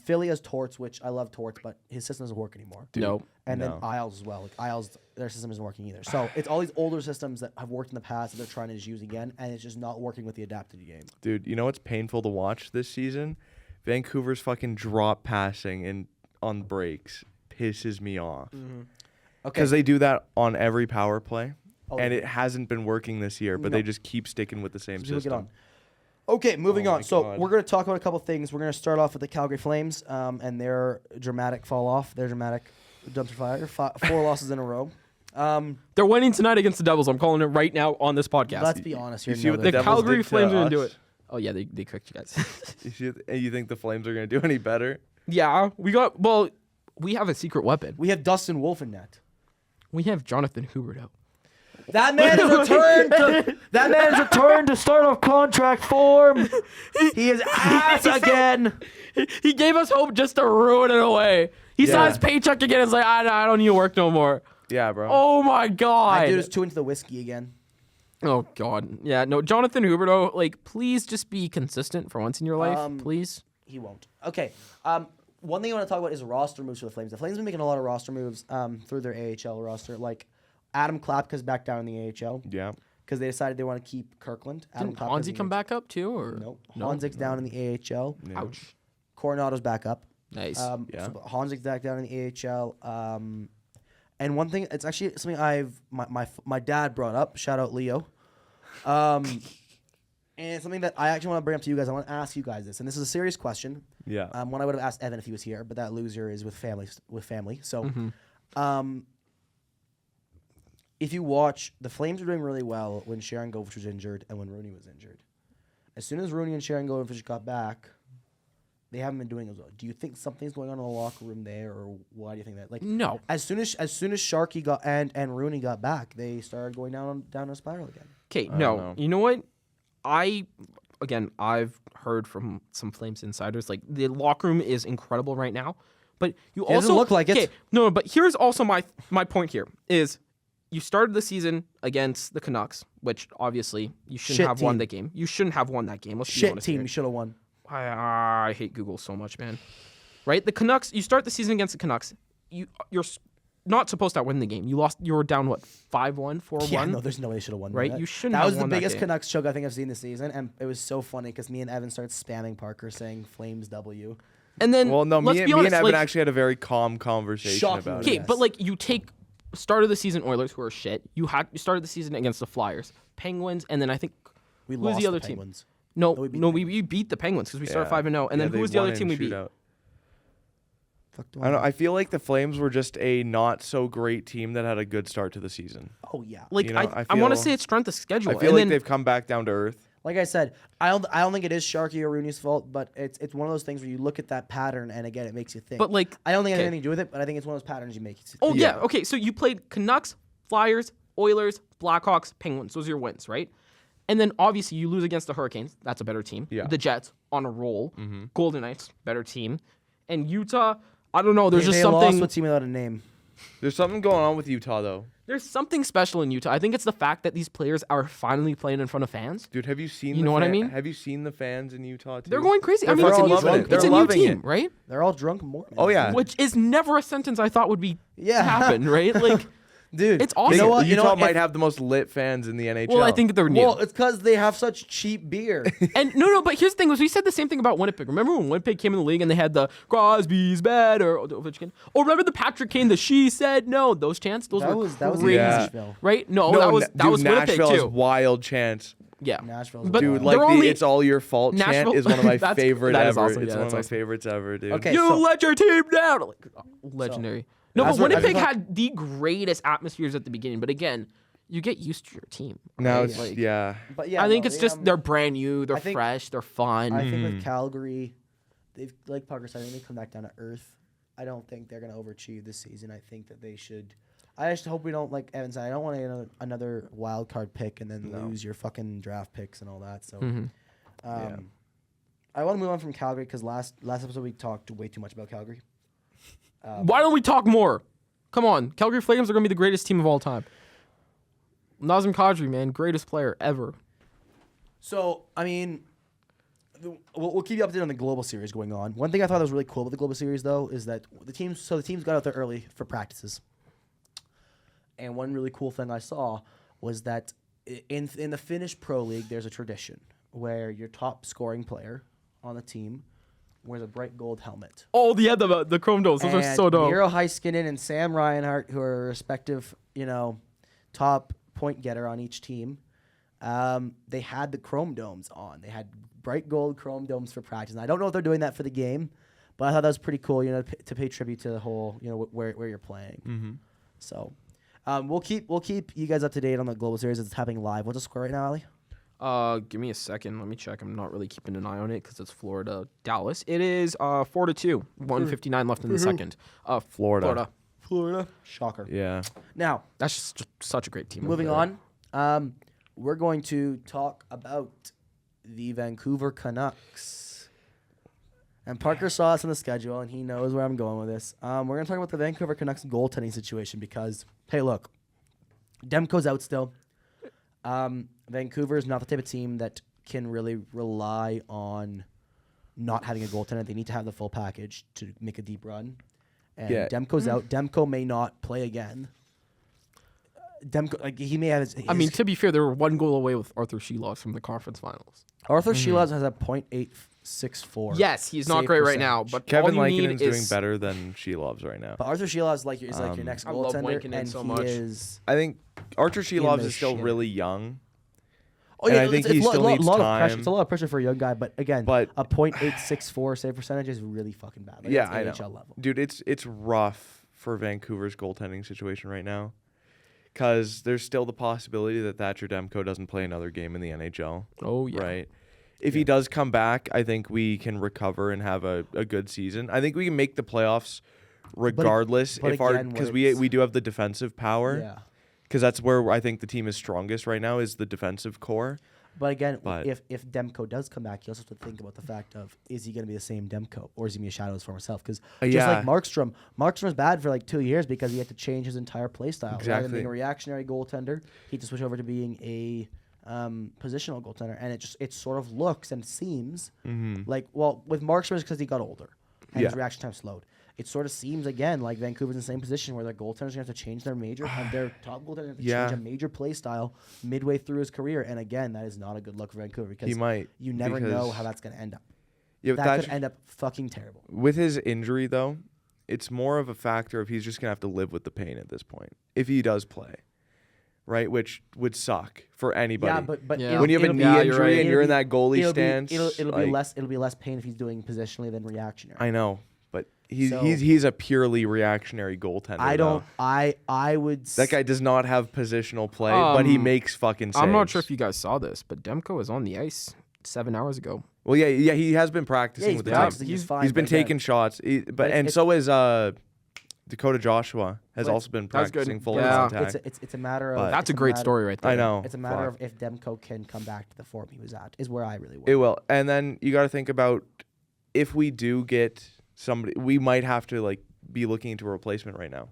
Philly has Torts, which I love Torts, but his system doesn't work anymore. No. And then Isles as well. Like Isles, their system isn't working either. So it's all these older systems that have worked in the past that they're trying to just use again, and it's just not working with the adapted game. Dude, you know what's painful to watch this season? Vancouver's fucking drop passing and on breaks pisses me off. Okay. Because they do that on every power play, Oh, and yeah. it hasn't been working this year, but No. they just keep sticking with the same So people system. get on. Okay, moving Oh on. my So God. we're going to talk about a couple things. We're going to start off with the Calgary Flames and their dramatic fall off, their dramatic dumpster fire, 4 losses in a row. They're winning tonight against the Devils. I'm calling it right now on this podcast. Let's be honest here. You see what no, the the Devils Calgary did to Flames are going to do us? it. Oh, yeah, they cooked you guys. You think the Flames are going to do any better? Yeah, we have a secret weapon. we have Dustin Wolf in net. We have Jonathan Huberdeau. That man has returned to start off contract form. He is ass again. He gave us hope just to ruin it away. He saw Yeah. his paycheck again. It's like, I don't need to work no more. Yeah, bro. Oh, my God. That dude is too into the whiskey again. Oh, God. Yeah, no, Jonathan Huberdeau, like, please just be consistent for once in your life, please. He won't. Okay. One thing I want to talk about is roster moves for the Flames. The Flames have been making a lot of roster moves through their AHL roster. Like Adam Klapka's back down in the AHL Yeah. because they decided they want to keep Kirkland. Didn't Klapka's in Hansi the come back up, too? Or No. Honzik's down in the AHL. Yeah. Ouch. Coronado's back up. Nice. Yeah. So Honzik's back down in the AHL. And one thing, it's actually something my dad brought up. Shout out Leo. And it's something that I actually want to bring up to you guys. I want to ask you guys this, and this is a serious question. Yeah. One I would have asked Evan if he was here, but that loser is with family. So, if you watch, the Flames were doing really well when Sharon Govich was injured and when Rooney was injured. As soon as Rooney and Sharon Govich got back, they haven't been doing as well. Do you think something's going on in the locker room there, or why do you think that? Like, No. As soon as Sharkey got and Rooney got back, they started going down a spiral again. Okay, don't no. know. You know what? I've heard from some Flames insiders, like, the locker room is incredible right now. But you It doesn't also look like it. Okay, no, but here's also my point here is you started the season against the Canucks, which obviously you shouldn't Shit have won team. that game. You shouldn't have won that game. Let's be Shit honest team, here. you should have won. I hate Google so much, man. Right? The Canucks, you start the season against the Canucks. You're not supposed to win the game. You were down, what, 5-1, 4-1? Yeah, no, there's no way they should have won. Right? That. You shouldn't That have was the won that biggest game. Canucks choke I think I've seen this season, and it was so funny because me and Evan started spamming Parker saying Flames W. And then, Well, no, let's me be and honest, Evan like, actually had a very calm conversation Shocking. about okay, it. Yes. but like you take start of the season Oilers, who are shit. You started the season against the Flyers, Penguins, and then I think We who was lost the other team? Penguins. No, we beat no, the we beat the Penguins because we started Yeah. 5-0, and Yeah, then who they was the other won team we in beat? shootout. Fuck do I don't know. know? I feel like the Flames were just a not so great team that had a good start to the season. Oh yeah. Like You know, I want to feel- say it's strength of schedule, I feel and like then they've come back down to earth. Like I said, I don't think it is Sharkey or Rooney's fault, but it's one of those things where you look at that pattern and again it makes you think. but like I don't think it has okay. anything to do with it, but I think it's one of those patterns you make. Oh yeah. Yeah. Okay. So you played Canucks, Flyers, Oilers, Blackhawks, Penguins. Those are your wins, right? And then obviously you lose against the Hurricanes. That's a better team. Yeah. The Jets on a roll. Golden Knights, better team. And Utah, I don't know. There's just they something. lost with a team without a name. There's something going on with Utah, though. There's something special in Utah. I think it's the fact that these players are finally playing in front of fans. Dude, have you seen? You know what I mean? Have you seen the fans in Utah too? They're going crazy. They're I mean, it's a fucking new, loving it. it's They're a new loving team, it. right? They're all drunk Mormons. Oh yeah. Which is never a sentence I thought would be Yeah. happen, right? Like, Dude, it's awesome. You know what? Utah might have the most lit fans in the NHL. well, I think they're new. Well, it's because they have such cheap beer. And no, but here's the thing: was we said the same thing about Winnipeg. Remember when Winnipeg came in the league and they had the Crosby's bad or Ovechkin? Or remember the Patrick Kane, the she said no? Those chants, those that were was crazy, Yeah. Nashville. right? No, No, that was dude, Winnipeg Nashville's too. wild chants. Yeah, Nashville's But Dude, wild. like they're the only- "It's all your fault" chant Nashville- is one of my That's- favorite that is ever. awesome. It's Yeah, one of that's my awesome. favorites ever, dude. Okay. you so- let your team down. Like, legendary. No, As but we're- as Winnipeg we're- had the greatest atmospheres at the beginning. But again, you get used to your team. Now right? it's Like, yeah. But yeah, I think no, it's they, just they're brand new, they're I think- fresh, they're fun. I think with Calgary, they've like Parker said, I think they come back down to earth. I don't think they're gonna overachieve this season. I think that they should. I just hope we don't like Evan said. I don't want another wild card pick and then lose your fucking draft picks and all that. So, Mhm. Yeah. I want to move on from Calgary because last episode we talked way too much about Calgary. Why don't we talk more? Come on. Calgary Flames are going to be the greatest team of all time. Nazem Kadri, man. Greatest player ever. So, I mean, we'll keep you updated on the Global Series going on. One thing I thought was really cool about the Global Series, though, is that the teams got out there early for practices. And one really cool thing I saw was that in the Finnish Pro League, there's a tradition where your top scoring player on the team wears a bright gold helmet. Oh, yeah, the Chrome Domes. Those are so dope. Miro Heiskanen and Sam Reinhart, who are respective, top point getter on each team, they had the Chrome Domes on. They had bright gold Chrome Domes for practice. And I don't know if they're doing that for the game, but I thought that was pretty cool, to pay tribute to the whole, where you're playing. Mm-hmm. So we'll keep you guys up to date on the Global Series. It's happening live. What's the score right now, Ali? Give me a second. Let me check. I'm not really keeping an eye on it because it's Florida, Dallas. It is 4-2. 1:59 left in the second. Florida. Shocker. Yeah. Now, That's just such a great team. moving on, we're going to talk about the Vancouver Canucks. And Parker saw us on the schedule, and he knows where I'm going with this. We're going to talk about the Vancouver Canucks goaltending situation because, hey, look, Demko's out still. Vancouver is not the type of team that can really rely on not having a goaltender. They need to have the full package to make a deep run. And Demko's out. Demko may not play again. Demko, he may have his I mean, to be fair, they were 1 goal away with Arthur Sheeloff from the conference finals. Arthur Sheeloff has a .864. Yes, he's not great right now, but Kevin all you Lankinen's need doing is better than Sheelov's right now. But Arthur Sheeloff is like your next I love goaltender, Lankinen and so he much. is. I think Archer Sheelov's the is still shit. really young. Oh And yeah, I think it's he still needs lot time. of pressure. It's a lot of pressure for a young guy, but again, But- a .864 save percentage is really fucking bad. Like, Yeah, it's I know. NHL level. Dude, it's rough for Vancouver's goaltending situation right now. Because there's still the possibility that Thatcher Demko doesn't play another game in the NHL. Oh, yeah. Right? If he does come back, I think we can recover and have a good season. I think we can make the playoffs regardless but again, because where we do have the defensive power. Yeah. Because that's where I think the team is strongest right now is the defensive core. But again, But- if Demko does come back, you also have to think about the fact of, is he going to be the same Demko or is he going to be a shadow of his former self? Because just Yeah. like Markstrom was bad for like 2 years because he had to change his entire play style. Rather than Exactly. being a reactionary goaltender, he had to switch over to being a positional goaltender. And it sort of looks and seems like, well, with Markstrom it's because he got older and his Yeah. reaction time slowed. It sort of seems again like Vancouver's in the same position where their goaltenders are going to have to change their their top goaltender have to Yeah. change a major play style midway through his career, and again, that is not a good look for Vancouver because He might, you never know because- how that's going to end up. Yeah, That could end up fucking terrible. with his injury, though, it's more of a factor of he's just going to have to live with the pain at this point if he does play, right? Which would suck for anybody. Yeah, but Yeah. when you have a it'll knee be- you're injury right. and you're in that goalie it'll stance, Be, it'll like, be less pain if he's doing positionally than reactionary. I know, but he's So- he's a purely reactionary goaltender. I don't. though. I would. That guy does not have positional play, but he makes fucking saves. I'm not sure if you guys saw this, but Demko is on the ice 7 hours ago. Well, yeah, he has been practicing he's with been the team. practicing, he's fine, He's been but again- taking shots, and it's- so is Dakota Joshua has But- also been That's good. practicing full Yeah. contact. It's a matter of. But- That's a it's great matter- story right there. I know. It's a matter Fuck. of if Demko can come back to the form he was at. Is where I really worry. It will, and then you got to think about if we do get somebody, we might have to be looking into a replacement right now.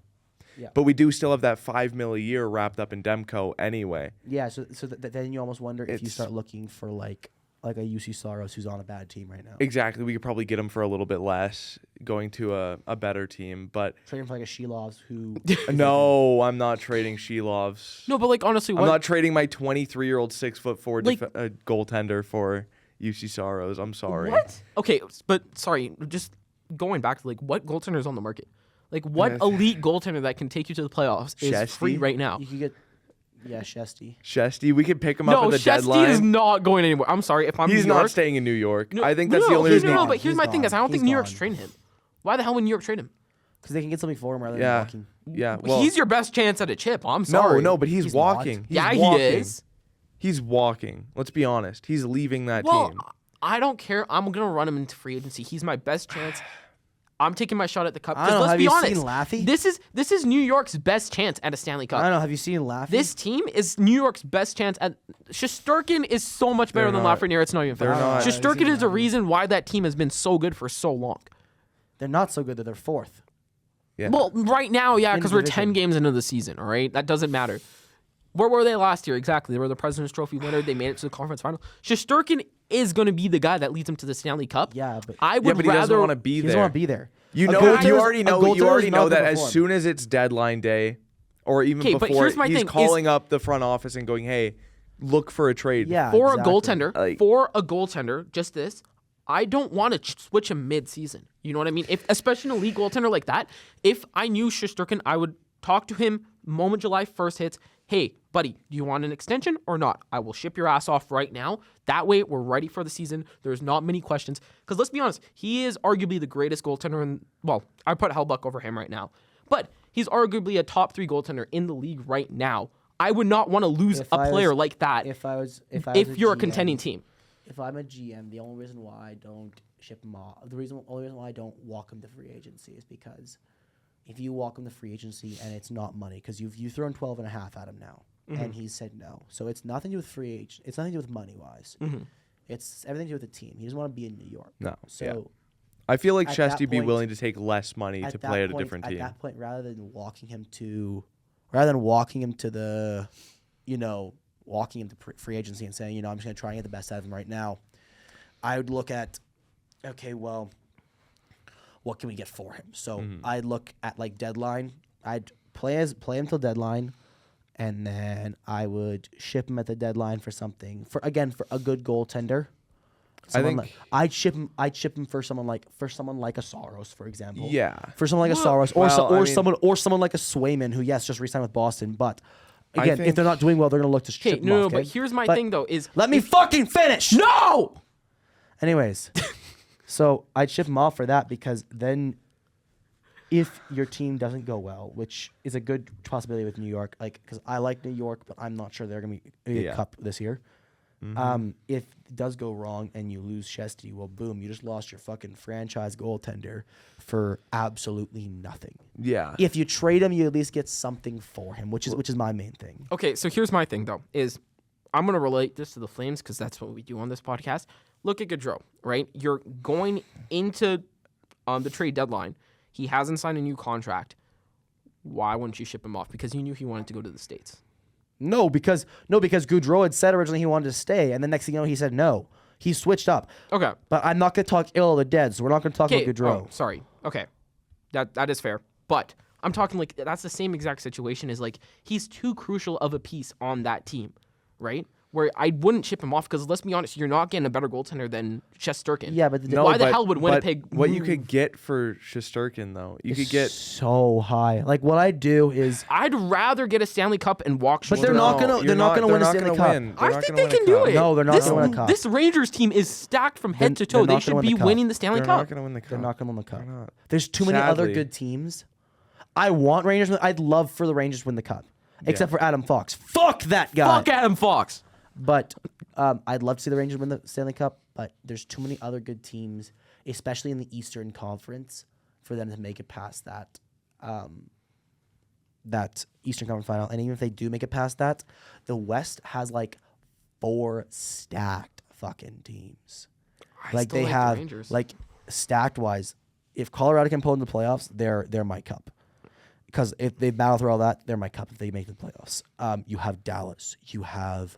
Yeah. But we do still have that $5 million a year wrapped up in Demko anyway. Yeah, so then you almost wonder if you It's- start looking for like a UC Soros who's on a bad team right now. Exactly, we could probably get him for a little bit less, going to a better team. But Trading for like a Shilovs who. no, I'm not trading Sheelovs. No, but honestly, I'm not trading my 23-year-old 6'4" Like- goaltender for UC Soros. I'm sorry. What? Okay, but sorry, just going back to what goaltender is on the market? What Yes. elite goaltender that can take you to the playoffs is Shesty? free right now? You could get. Yeah, Shesty. Shesty, we could pick him up No, at the Shesty deadline. is not going anywhere. I'm sorry if I'm He's New York. not staying in New York. No, I think that's the only no, reason. no, he- but here's He's my thing: is I don't gone. think He's New York's gone. trading him. Why the hell would New York trade him? Because they can get something for him rather than Yeah, walking. yeah. Well, He's your best chance at a chip. I'm sorry. no, but he's He's walking. not. He's yeah, walking. he is. He's walking. Let's be honest. He's leaving that Well, team. I don't care. I'm gonna run him into free agency. He's my best chance I'm taking my shot at the cup. I don't know, Let's have be you honest. seen Laffy? This is New York's best chance at a Stanley Cup. I don't know. Have you seen Laffy? This team is New York's best chance at. Shesterkin is so much better than Lafreniere. It's not even fair. They're not. Shesterkin is a reason why that team has been so good for so long. They're not so good that they're fourth. Yeah. Well, right now, yeah, In because we're division. 10 games into the season. All right, that doesn't matter. Where were they last year? Exactly. They were the President's Trophy winner. They made it to the conference final. Shesterkin is going to be the guy that leads them to the Stanley Cup. Yeah, but I Yeah, would but he doesn't rather. want to be he there. doesn't want to be there. You A know, goaltender's- you already a know goaltender's not that gonna as perform. soon as it's deadline day, or even Okay, but before, here's my he's thing, calling up the front office and going, "Hey, look for a trade." Yeah, for exactly. a goaltender, just this, I don't want to switch him mid-season. You know what I mean? Especially an elite goaltender like that, if I knew Shesterkin, I would talk to him moment July 1st hits. Hey, buddy, do you want an extension or not? I will ship your ass off right now. That way, we're ready for the season. There's not many questions. Because let's be honest, he is arguably the greatest goaltender in, well, I put Hellbuck over him right now. But he's arguably a top 3 goaltender in the league right now. I would not want to lose If a I player was- like that If you're a contending team. If I'm a GM, the only reason why I don't ship him off, only reason why I don't walk him to free agency is because if you walk him to free agency and it's not money, because you've thrown 12 and a half at him now, and he's said no. So it's nothing to do with free agent. It's nothing to do with money wise. It's everything to do with the team. He doesn't want to be in New York. No, So yeah. I feel like at that Chesty be point- willing to take less money to that play at a point- different At team. that point, rather than walking him to the, walking him to free agency and saying, I'm just going to try and get the best out of him right now, I would look at, okay, well, what can we get for him? So I'd look at like deadline. I'd play him till deadline, and then I would ship him at the deadline for something for a good goaltender. I'd ship him for someone like a Saros, for example. Yeah. For someone like a Saros, someone like a Swayman, who just re-signed with Boston. But again, if they're not doing well, they're gonna look to ship him off. But here's my thing though: is let me fucking finish. no. Anyways, so I'd ship him off for that, because then if your team doesn't go well, which is a good possibility with New York, because I like New York, but I'm not sure they're going to be a cup this year. If it does go wrong and you lose Chesty, well, boom, you just lost your fucking franchise goaltender for absolutely nothing. Yeah. If you trade him, you at least get something for him, which is my main thing. Okay, so here's my thing though: is I'm gonna relate this to the Flames because that's what we do on this podcast. Look at Gaudreau, right? You're going into the trade deadline. He hasn't signed a new contract. Why wouldn't you ship him off? Because you knew he wanted to go to the States. No, because Gaudreau had said originally he wanted to stay, and the next thing you know, he said no. He switched up. Okay. But I'm not going to talk ill of the dead, so we're not going to talk about Gaudreau. Oh, sorry. Okay. That is fair. But I'm talking like that's the same exact situation as like he's too crucial of a piece on that team, right? Where I wouldn't ship him off because let's be honest, you're not getting a better goaltender than Shesterkin. Yeah, but why the hell would Winnipeg? What you move? could get for Shesterkin though, you could get. so high. Like what I do is, I'd rather get a Stanley Cup and walk. but they're not Shesterkin. going to. They're not going to win a Stanley Cup. I think they can do it. No, they're not This- gonna win a cup. This Rangers team is stacked from head to toe. they're They not gonna should win be the cup. winning the Stanley They're Cup. not going to win the cup. They're not going to win the cup. They're not. There's too many other Sadly. good teams. I want Rangers. I'd love for the Rangers to win the cup, except for Adam Fox. Fuck that guy. Fuck Adam Fox. But I'd love to see the Rangers win the Stanley Cup, but there's too many other good teams, especially in the Eastern Conference, for them to make it past that Eastern Conference final. And even if they do make it past that, the West has like 4 stacked fucking teams. I still They the have Rangers. like stacked wise. If Colorado can pull in the playoffs, they're my cup. Because if they battle through all that, they're my cup if they make the playoffs. You have Dallas. You have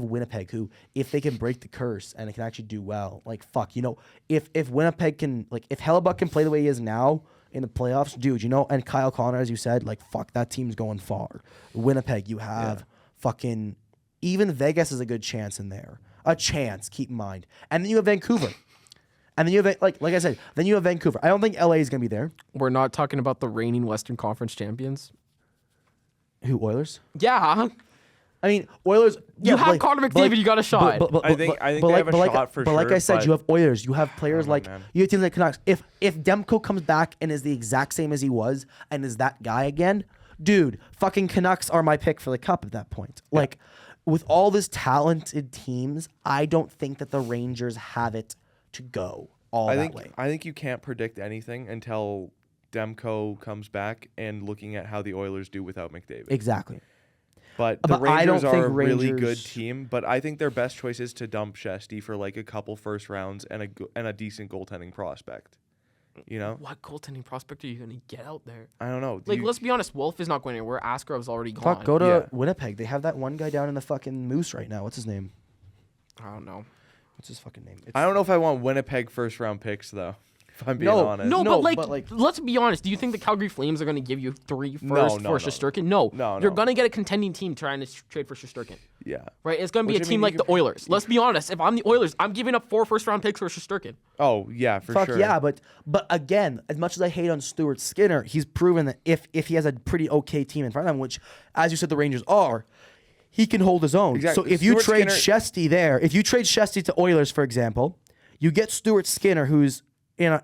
Winnipeg, who, if they can break the curse and it can actually do well, if Winnipeg can, if Hellebuck can play the way he is now in the playoffs, dude, and Kyle Connor, as you said, that team's going far. Winnipeg, you have even Vegas is a good chance in there. A chance, keep in mind. And then you have Vancouver. And then you have, like I said, then you have Vancouver. I don't think LA is going to be there. We're not talking about the reigning Western Conference champions. Who, Oilers? Yeah. I mean, Oilers. You have Connor McDavid, you got a shot. I think they have a shot for But like sure, I said, but- you have Oilers. You have players man. you have teams like Canucks. If Demko comes back and is the exact same as he was and is that guy again, dude, fucking Canucks are my pick for the cup at that point. With all this talented teams, I don't think that the Rangers have it to go. all I that think way. I think you can't predict anything until Demko comes back and looking at how the Oilers do without McDavid. Exactly. But the But I don't Rangers are think a really good Rangers- team. But I think their best choice is to dump Shesty for like a couple first rounds and a decent goaltending prospect. You know, What goaltending prospect are you going to get out there? I don't know. Like, let's be honest. Wolf is not going anywhere. Askarov's already gone. Fuck, go to Yeah. Winnipeg. They have that one guy down in the fucking Moose right now. What's his name? I don't know. What's his fucking name? I don't know if I want Winnipeg first round picks though. If I'm being No, honest. No, No, but, but, like- let's be honest. Do you think the Calgary Flames are going to give you 3 first No, for no. Shesterkin? No. No, You're no. going to get a contending team trying to trade for Shesterkin. Yeah. Right? It's going to be Which, a I team mean, like you the could- Oilers. Let's be honest. If I'm the Oilers, I'm giving up 4 first-round picks for Shesterkin. Oh yeah, for Fuck sure. yeah, but again, as much as I hate on Stuart Skinner, he's proven that if he has a pretty okay team in front of him, which, as you said, the Rangers are, he can hold his own. Exactly. So if you Stuart trade Skinner- Shesty there, if you trade Shesty to Oilers, for example, you get Stuart Skinner, who's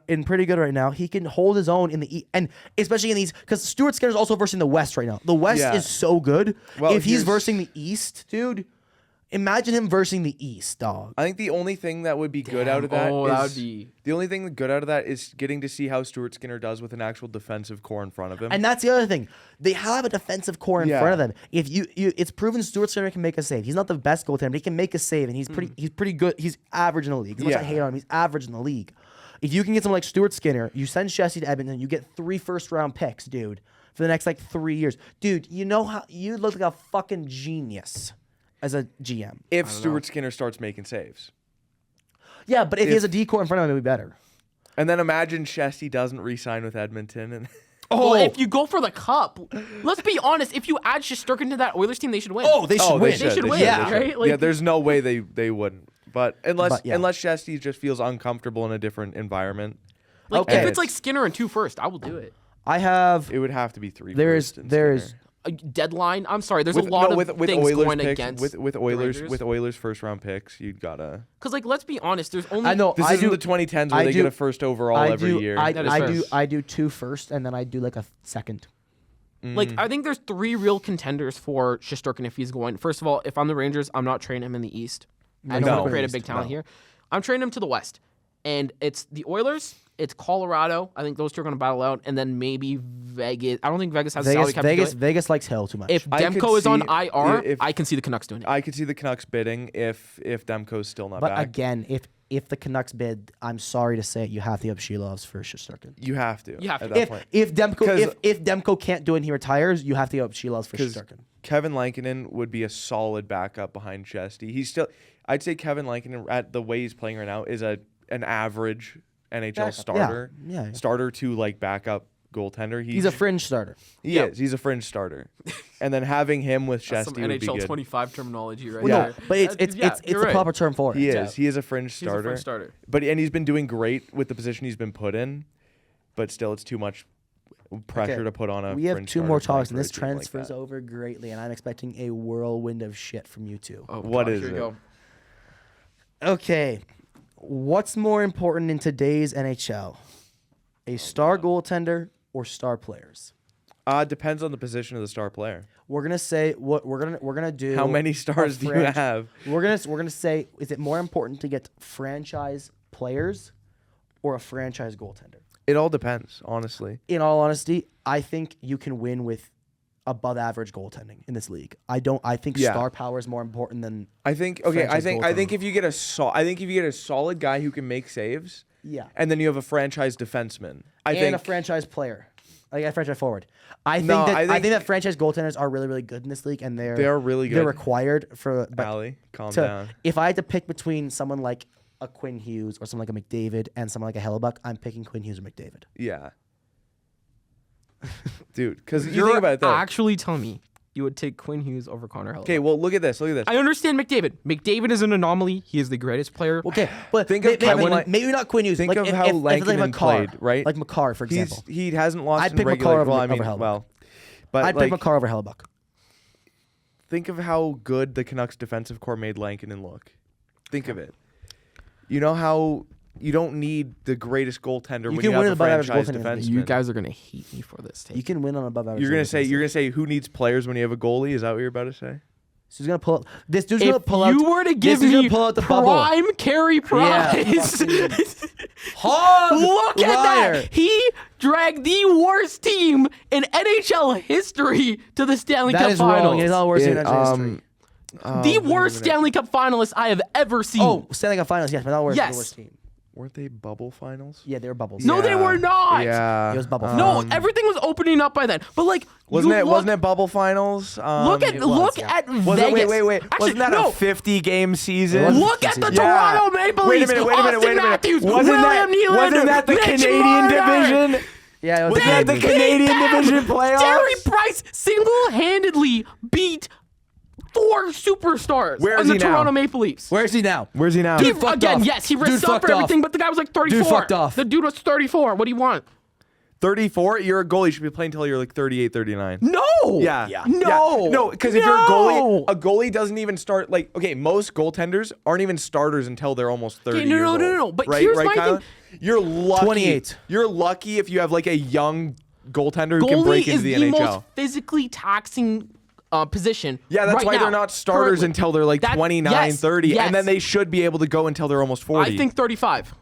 in pretty good right now. He can hold his own in the and especially in these, because Stuart Skinner's also versing the West right now. The West Yeah. is so good. Well, if he's here's- versing the East, dude, imagine him versing the East, dog. I think the only thing that would be good out of that Oh, is that would be- the only thing good out of that is getting to see how Stuart Skinner does with an actual defensive core in front of him. And that's the other thing. They have a defensive core in Yeah. front of them. If you it's proven Stuart Skinner can make a save. He's not the best goaltender, but he can make a save, and he's pretty good. He's average in the league. As much as I Yeah. hate on him, he's average in the league. If you can get someone like Stuart Skinner, you send Shesty to Edmonton, you get 3 first-round picks, dude, for the next like 3 years. Dude, you know how you look like a fucking genius as a GM. if Stuart Skinner starts making saves. Yeah, but if he has a D core in front of him, it'd be better. And then imagine Shesty doesn't re-sign with Edmonton and Well, if you go for the cup, let's be honest. If you add Shesterkin to that Oilers team, they should win. Oh, they should win. They should win, Yeah. right? Like, yeah, there's no way they wouldn't. But unless But, yeah. unless Shesty just feels uncomfortable in a different environment, like Okay. if it's like Skinner and 2 first, I will do it. I have it would have to be 3 there's first and there's Skinner. A deadline. I'm sorry. There's a lot of with things Oilers going picks, against with the Oilers Rangers. with Oilers first round picks, you'd gotta. Because like, let's be honest. There's only I know This I isn't do the 2010s where I they do- get a first overall every year. I, That is I fair. do I do 2 first, and then I do like a second. like I think there's 3 real contenders for Shesterkin if he's going. First of all, if I'm the Rangers, I'm not trading him in the East. I don't No. want to create a East, big talent no. here. I'm trading him to the West, and it's the Oilers. It's Colorado. I think those 2 are going to battle out, and then maybe Vegas. I don't think Vegas has a salary cap to do it. Vegas likes Hill too much. If I could Demko is on see- IR, if- I can see the Canucks doing it. I could see the Canucks bidding if Demko's still not but back. again, if the Canucks bid, I'm sorry to say it, you have to up Shilovs for Shesterkin. You have to. You have at to. that If point. if Demko 'Cause- if Demko can't do it and he retires, you have to up Shilovs for 'Cause Shesterkin. Kevin Lankinen would be a solid backup behind Shesty. He's still, I'd say Kevin Lankinen at the way he's playing right now is an average NHL Backup, starter. yeah. Starter to like backup goaltender. He's a fringe starter. He is. He's a fringe starter. And then having him with That's some Shesty would be NHL good. 25 terminology right Well, there. no, but it's you're the right. proper term for it. He Yeah. is. He is a fringe He's a starter. fringe starter. But he's been doing great with the position he's been put in. But still, it's too much pressure Okay, to put on a. We have fringe 2 more starter topics, and for a this team like transfers that. over greatly, and I'm expecting a whirlwind of shit from you two. Oh, What gosh, is here we it? go. Okay, what's more important in today's NHL? A star goaltender or star players? Depends on the position of the star player. We're gonna say what we're gonna do. How many a stars do you franch- have? We're gonna say, is it more important to get franchise players or a franchise goaltender? It all depends, honestly. In all honesty, I think you can win with above average goaltending in this league. I think Yeah. star power is more important than I think I Franchise think goaltender. if you get a solid guy who can make saves, yeah. and then you have a franchise defenseman. I and think a franchise player. Like a franchise forward. I think No, that I think- that franchise goaltenders are really, really good in this league, and they're really They're good. required for. But Allie, calm to- down. if I had to pick between someone like a Quinn Hughes or someone like a McDavid and someone like a Hellebuck, I'm picking Quinn Hughes or McDavid. Yeah. Dude, because you You're think about it though. actually telling me you would take Quinn Hughes over Connor Hellebuck. Okay, well look at this. Look at this. I understand McDavid. McDavid is an anomaly. He is the greatest player. Okay, but Think of Kevin maybe not Quinn Hughes. think like of if, how if it's like Lankinen Makar, played, right? Like Makar, for example. He hasn't lost I'd in pick regular. Makar over- well, I mean, over Hellebuck. well, but I'd like, pick Makar over Hellebuck. think of how good the Canucks defensive core made Lankinen look. Think of it. You know how you don't need the greatest goaltender when can you win have a above average franchise goaltending in this defenseman. You guys are gonna hate me for this take. You can win on above average. You're gonna goaltending. say who needs players when you have a goalie? Is that what you're about to say? So he's gonna pull. This dude's gonna If pull out. you were to give this dude's me gonna pull out the bubble. prime Carey Price, fucking Look at that. He dragged the worst team in NHL history to the Stanley That Cup is Finals. wrong. It is not worse than history. The worst Stanley Cup finalist I have ever seen. Oh, Stanley Cup Finals, yes, but not worse than the Yes. worst team. Weren't they bubble finals? Yeah, they were bubbles. No, they were not. Yeah. It was bubble. No, everything was opening up by then. But like, Wasn't you it? look, Wasn't it bubble finals? Look at Was it, Vegas. wait. Actually, Wasn't that no. a 50-game season? It was. Look at the Yeah. Toronto Maple Wait a Leafs. minute. Austin Matthews, Wasn't William Nylander, Wasn't that the Mitch Canadian Marner. division? Yeah, it was Wasn't that the Beat Canadian them. division playoffs? Jerry Price single-handedly beat 4 superstars Where on is the he now? Toronto Maple Leafs. Where is he now? Where's he now? Dude, fucked Again, off. yes, he Dude risked up fucked for off. everything, but the guy was like 34. Dude fucked off. The dude was 34. What do you want? 34? You're a goalie. You should be playing until you're like 38, 39. No. Yeah. No. No, because if you're a goalie doesn't even start, like, okay, most goaltenders aren't even starters until they're almost 30 no, years no, old. no, no, but right, here's right, my Kylan? thing. You're lucky. 28. You're lucky if you have, like, a young goaltender who can Goalie break is into the the NHL. most physically taxing position. Yeah, that's right why now, they're not starters currently. until they're like That- 29, yes, 30, yes. and then they should be able to go until they're almost 40. I think 35.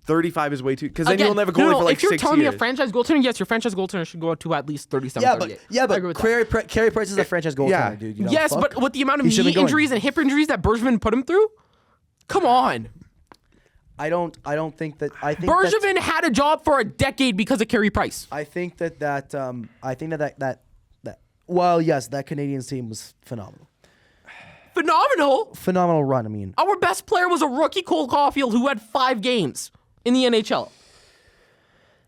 35 is way too, because then Again, you'll never goalie no, for like if you're 6 telling years. me a franchise goaltender, yes, your franchise goaltender should go to at least 37, Yeah, 38. but I agree with that. Carey Price is a franchise goaltender, Yeah. dude. You know, Yes, fuck. but with the amount of He should've knee been going. injuries and hip injuries that Bergevin put him through, come on. I don't think that. I think Bergevin had a job for a decade because of Carey Price. I think that well, yes, that Canadians team was phenomenal. Phenomenal run. I mean, Our best player was a rookie, Cole Caulfield, who had 5 games in the NHL.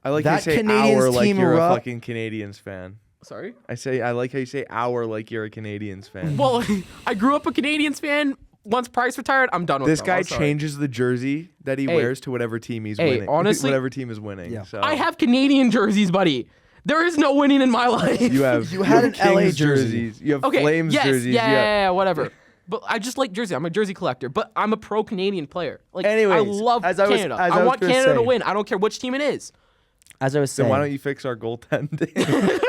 I like that how you say Canadians our like team you're a ru- fucking Canadians fan. Sorry? I like how you say our like you're a Canadians fan. Well, I grew up a Canadians fan. Once Price retired, I'm done with This them. guy I'm sorry. changes the jersey that he wears to whatever team he's Hey, winning. honestly- whatever team is winning. Yeah. So I have Canadian jerseys, buddy. There is no winning in my life. you have You had have an LA Kings jersey. jerseys. You have Okay, Flames yes, jerseys. yeah, whatever. But I just like jersey. I'm a jersey collector, but I'm a pro Canadian player. Like, I Anyways, love as I was- Canada. as I I was want gonna Canada to say- win. I don't care which team it is. as I was Then saying, why don't you fix our goaltending?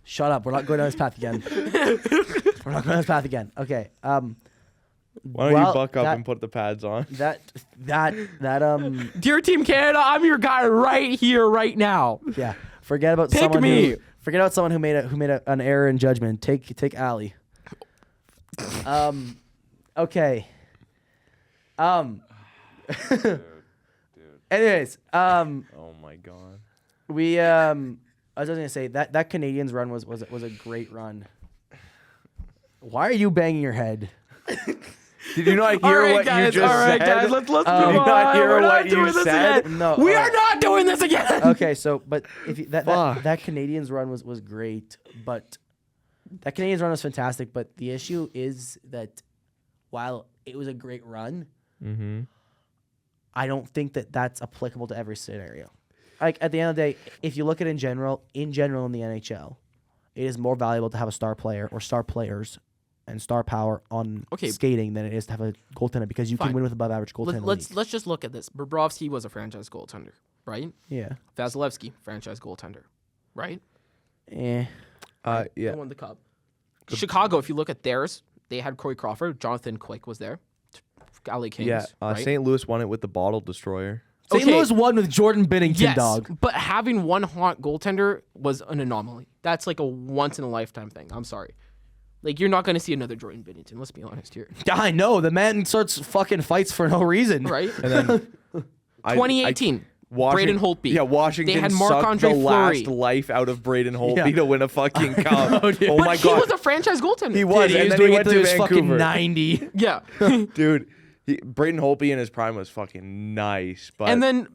shut up. We're not going down this path again. We're not going down this path again. Okay. Why don't Well, you buck up that- and put the pads on? Dear Team Canada, I'm your guy right here, right now. Yeah. Forget about Pick someone me. who forget about someone who made an error in judgment. Take Ali. Okay. Anyways, Oh my god. we I was gonna say that Canadians run was a great run. Why are you banging your head? Did you not All hear right, what guys. you just All right, said? guys. Let's move Did you not on. hear We're not what you doing this said? again. No, We all are right. not doing this again. Okay, so but if you, Fuck. that Canadians run was great, but that Canadians run was fantastic. But the issue is that while it was a great run, I don't think that that's applicable to every scenario. Like at the end of the day, if you look at it in general in the NHL, it is more valuable to have a star player or star players and star power on skating than it is to have a goaltender because you can win with above average goaltender. Let's just look at this. Bobrovsky was a franchise goaltender, right? Yeah. Vasilevsky, franchise goaltender, right? Eh. Yeah. They won the cup. Chicago, if you look at theirs, they had Corey Crawford. Jonathan Quick was there. LA Kings. Yeah. right? St. Louis won it with the bottle destroyer. St. Okay. Louis won with Jordan Binnington, Yes, dog. but having one hot goaltender was an anomaly. That's like a once in a lifetime thing. I'm sorry. Like you're not going to see another Jordan Binnington. Let's be honest here, I know the man starts fucking fights for no reason. right? And then 2018, Braden Holtby. Yeah, Washington They had sucked Marc-Andre the Fleury. last life out of Braden Holtby Yeah. to win a fucking cup. Oh, But my he god. was a franchise goaltender. He was, He and was then doing he it went to to his fucking Vancouver. 90. Yeah. Dude, Braden Holtby in his prime was fucking nice, but And then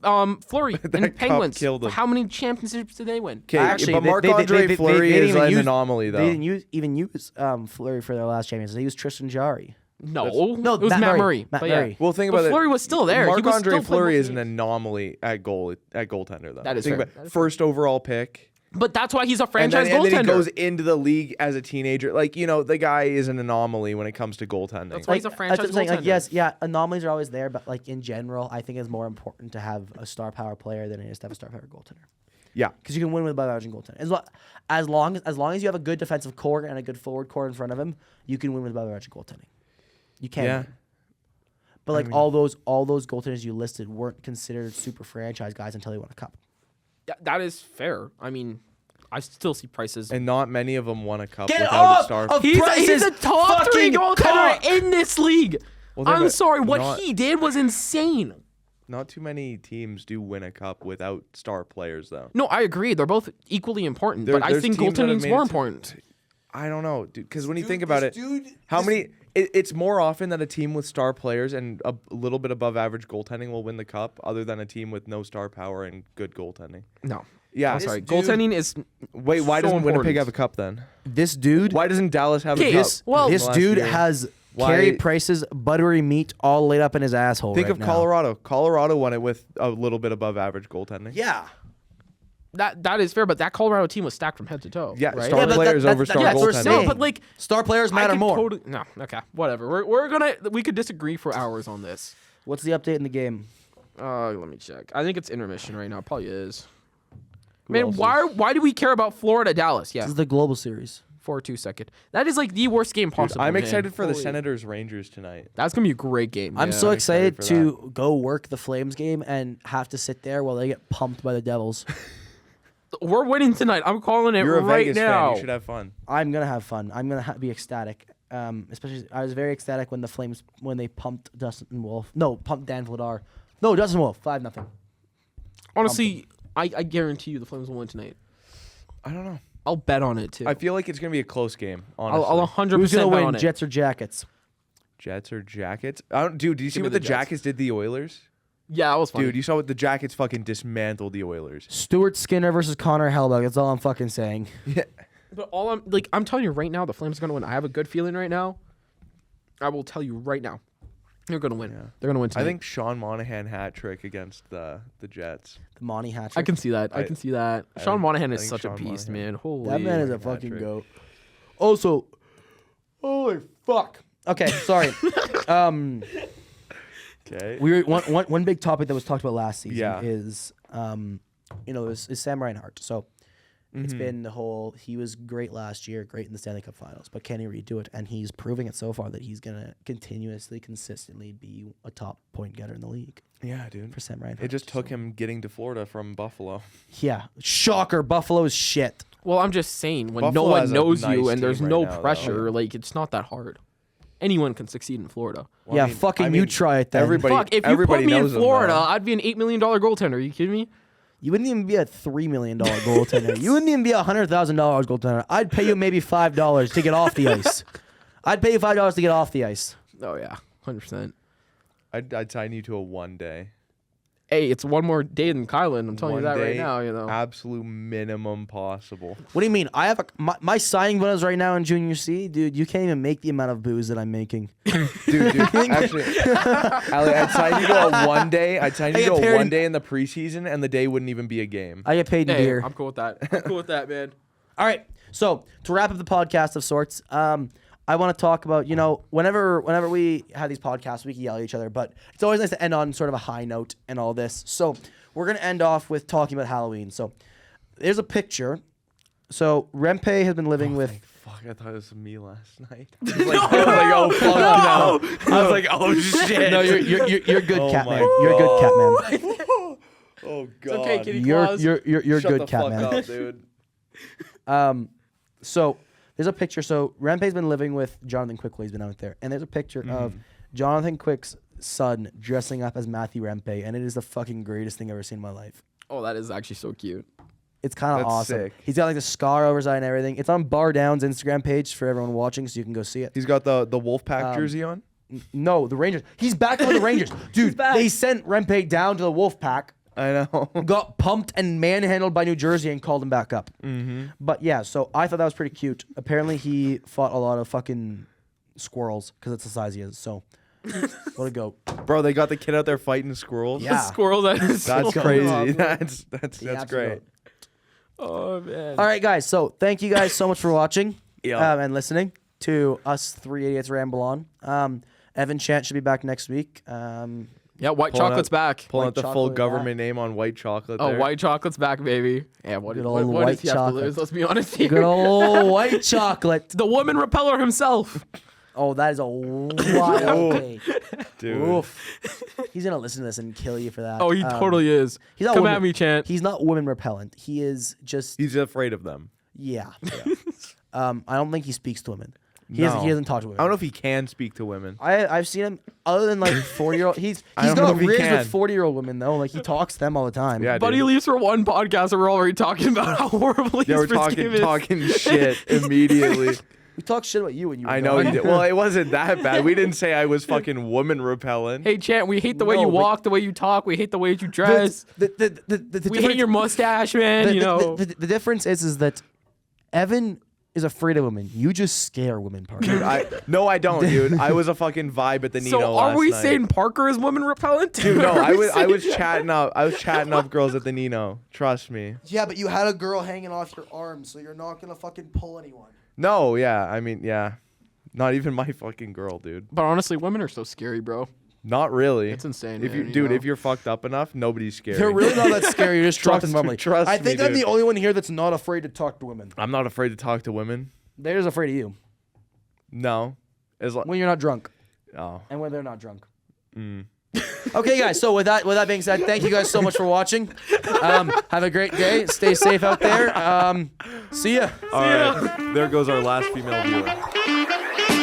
Fleury That and cup Penguins. killed him. How many championships did they win? okay, Actually, but they- Marc-Andre they Fleury didn't is even an use- anomaly though. They didn't even use Fleury for their last championship. They used Tristan Jarry. No, No, it was Matt Matt Murray. Murray. Matt But yeah. Murray. Well, think But about Fleury it. was still there. He was Marc-Andre still playing Fleury most is an games. anomaly at goaltender though. That is Think fair. about That is first overall pick. But that's why he's a And franchise then, goaltender. and then he goes into the league as a teenager. Like, you know, the guy is an anomaly when it comes to goaltending. That's why he's a That's franchise what I'm saying. Like, goaltender. yes, yeah, anomalies are always there, but like in general, I think it's more important to have a star power player than it is to have a star power goaltender. Yeah. Because you can win with above average goaltender. As long as you have a good defensive core and a good forward core in front of him, you can win with above average goaltending. You can. Yeah. Win. But like all those goaltenders you listed weren't considered super franchise guys until they won a cup. Yeah, that is fair. I mean, I still see Price's. And not many of them won a cup Get without off a star. of He's Price's a top 3 fucking goaltender cock. in this league. Well, I'm but sorry. What not- he did was insane. Not too many teams do win a cup without star players, though. No, I agree. They're both equally important, There- but I there's think teams that have goaltending's made more it to- important. I don't know, dude. Because when you think about it, how many? It's more often that a team with star players and a little bit above average goaltending will win the cup, other than a team with no star power and good goaltending. No. Yeah. I'm sorry. dude- Goaltending is. Wait, why so doesn't Winnipeg important. have a cup then? This dude, Why doesn't Dallas have Okay, a cup? this Well- this last dude year? has Why- Carey Price's buttery meat all laid up in his asshole. Think right of now. Colorado. Colorado won it with a little bit above average goaltending. Yeah. That is fair, but that Colorado team was stacked from head to toe. Yeah, right? star Yeah, but players that- over that- star that's what we're goaltending. saying. No, but like Star players I matter could more. totally- no, okay, whatever. We could disagree for hours on this. What's the update in the game? Let me check. I think it's intermission right now. It probably is. Who Man, else why do we care about Florida Dallas? Yeah, This is the Global Series. 4-2 second. That is like the worst game Dude, possible. I'm man. excited for the Holy- Senators Rangers tonight. That's gonna be a great game. I'm yeah. so I'm excited excited for to go work the Flames game and have to sit there while they get pumped by the Devils. We're winning tonight. I'm calling it You're a right Vegas now. fan. You should have fun. I'm gonna have fun. I'm gonna be ecstatic. Especially, I was very ecstatic when the Flames pumped Dustin Wolf. No, pumped Dan Vladar. No, Dustin Wolf. 5-0. Honestly, I guarantee you the Flames will win tonight. I don't know. I'll bet on it too. I feel like it's gonna be a close game. Honestly, I'll 100% Who's gonna bet win? on it. Jets or Jackets? Jets or Jackets? I don't. Dude, did you see Give me what the the Jets. Jackets did to the Oilers? Yeah, that was fun. Dude, you saw what the Jackets fucking dismantled the Oilers. Stuart Skinner versus Connor Hellebuyck. That's all I'm fucking saying. But I'm telling you right now, the Flames are gonna win. I have a good feeling right now. I will tell you right now, they're gonna win. Yeah. They're gonna win tonight. I think Sean Monahan hat trick against the Jets. The Monty Hatcher. I can see that. I can see that. Sean Monahan is think such a Sean beast, Monahan. man. Holy. That man is a Hat fucking trick. goat. Also, holy fuck. Okay, sorry. Okay. We were, one big topic that was talked about last season Yeah. is is Sam Reinhart. So it's Mm-hmm. been the whole he was great last year, great in the Stanley Cup Finals, but can he redo it? And he's proving it so far that he's gonna continuously, consistently be a top point getter in the league Yeah, dude. for Sam Reinhart. It just took So- him getting to Florida from Buffalo. Yeah, shocker. Buffalo's shit. Well, I'm just saying, when Buffalo no one has a knows nice you and there's team no right now, though. pressure, like it's not that hard. Anyone can succeed in Florida. Well, Yeah, I mean- fucking I you mean, try it then. Everybody, Fuck, if you put everybody me in knows him, Florida, though. I'd be an $8 million goaltender. Are you kidding me? You wouldn't even be a $3 million goaltender. You wouldn't even be a $100,000 goaltender. I'd pay you maybe $5 to get off the ice. I'd pay you $5 to get off the ice. Oh yeah, 100%. I'd sign you to a 1 day. Hey, it's one more day than Kylan. I'm telling you 1 that right day, now. You know. absolute minimum possible. What do you mean? I have my signing bonus right now in Junior C, dude. You can't even make the amount of booze that I'm making. Dude, actually, Ali, I'd sign you to a 1 day. I'd sign I you get to a paired 1 in- day in the preseason, and the day wouldn't even be a game. I get paid in Hey, beer. I'm cool with that. I'm cool with that, man. All right. So to wrap up the podcast of sorts, I want to talk about, whenever we have these podcasts, we can yell at each other, but it's always nice to end on sort of a high note and all this. So we're going to end off with talking about Halloween. So there's a picture. So Rempe has been living with... Fuck, I thought it was me last night. I was like, oh, fuck no. I was like, oh, shit. No, you're good, Oh Catman. my You're good, Catman. Oh, God. It's okay, Kitty You're Claus. you're Shut good, the fuck Catman. up, dude. So there's a picture. So Rempe's been living with Jonathan Quick while he's been out there, and there's a picture of Jonathan Quick's son dressing up as Matthew Rempe, and it is the fucking greatest thing I've ever seen in my life. Oh, that is actually so cute. It's kind of That's awesome. sick. He's got like the scar over his eye and everything. It's on Bar Down's Instagram page for everyone watching, so you can go see it. He's got the Wolfpack jersey on. No, the Rangers. He's back with the Rangers, dude. They sent Rempe down to the Wolfpack. I know. Got pumped and manhandled by New Jersey and called him back up. Mm-hmm. But yeah, so I thought that was pretty cute. Apparently, he fought a lot of fucking squirrels because it's the size he is. So, what a goat. Bro, they got the kid out there fighting squirrels. Yeah. Squirrel, that is That's so crazy. awesome. That's The absolute great. goat. Oh man. All right, guys. So thank you guys so much for watching Yeah. and listening to us three idiots ramble on. Evan Chant should be back next week. Yeah, white Pulling chocolate's out- back. Pulling White out the full chocolate, government name on white chocolate. Oh, there. white chocolate's back, baby. Yeah, what, Good what, old what white does he have to chocolate. lose? Let's be honest here. Good old white chocolate. The woman repeller himself. Oh, that is a wild take. Dude. Oof. He's gonna listen to this and kill you for that. Oh, he totally is. He's not Come woman, at me, Chant. He's not woman repellent. He is just He's afraid of them. yeah. I don't think he speaks to women. He No. doesn't talk to women. I don't know if he can speak to women. I've seen him other than like 40-year-old. He's I don't know got if he riz can. with 40-year-old women though. Like he talks to them all the time. Yeah, Buddy dude. leaves for one podcast and we're already talking about how horrible Yeah, we're his first game is. talking shit immediately. We talked shit about you when you were I know gone. he did. Well, it wasn't that bad. We didn't say I was fucking woman repellent. Hey, Chant, we hate the way No, you but- walk, the way you talk. We hate the way you dress. The We difference- hate your mustache, man. You know. the difference is that Evan is afraid of women. You just scare women, partner. No, I don't, dude. I was a fucking vibe at the Nino So are last we night. saying Parker is woman repellent? Dude, no, Are I we was saying- chatting up. I was chatting up girls at the Nino. Trust me. Yeah, but you had a girl hanging off your arm, so you're not gonna fucking pull anyone. No, yeah. I mean, yeah. Not even my fucking girl, dude. But honestly, women are so scary, bro. Not really. It's insane, If man, you, dude, know? if you're fucked up enough, nobody's scared. They're really not that scary. You're just Trust- dropping normally. trust I think me, I'm the dude. only one here that's not afraid to talk to women. I'm not afraid to talk to women. They're just afraid of you No. As long. when you're not drunk Oh. and when they're not drunk. Mm. Okay, guys. So with that being said, thank you guys so much for watching. Have a great day. Stay safe out there. See ya. All right. There goes our last female viewer.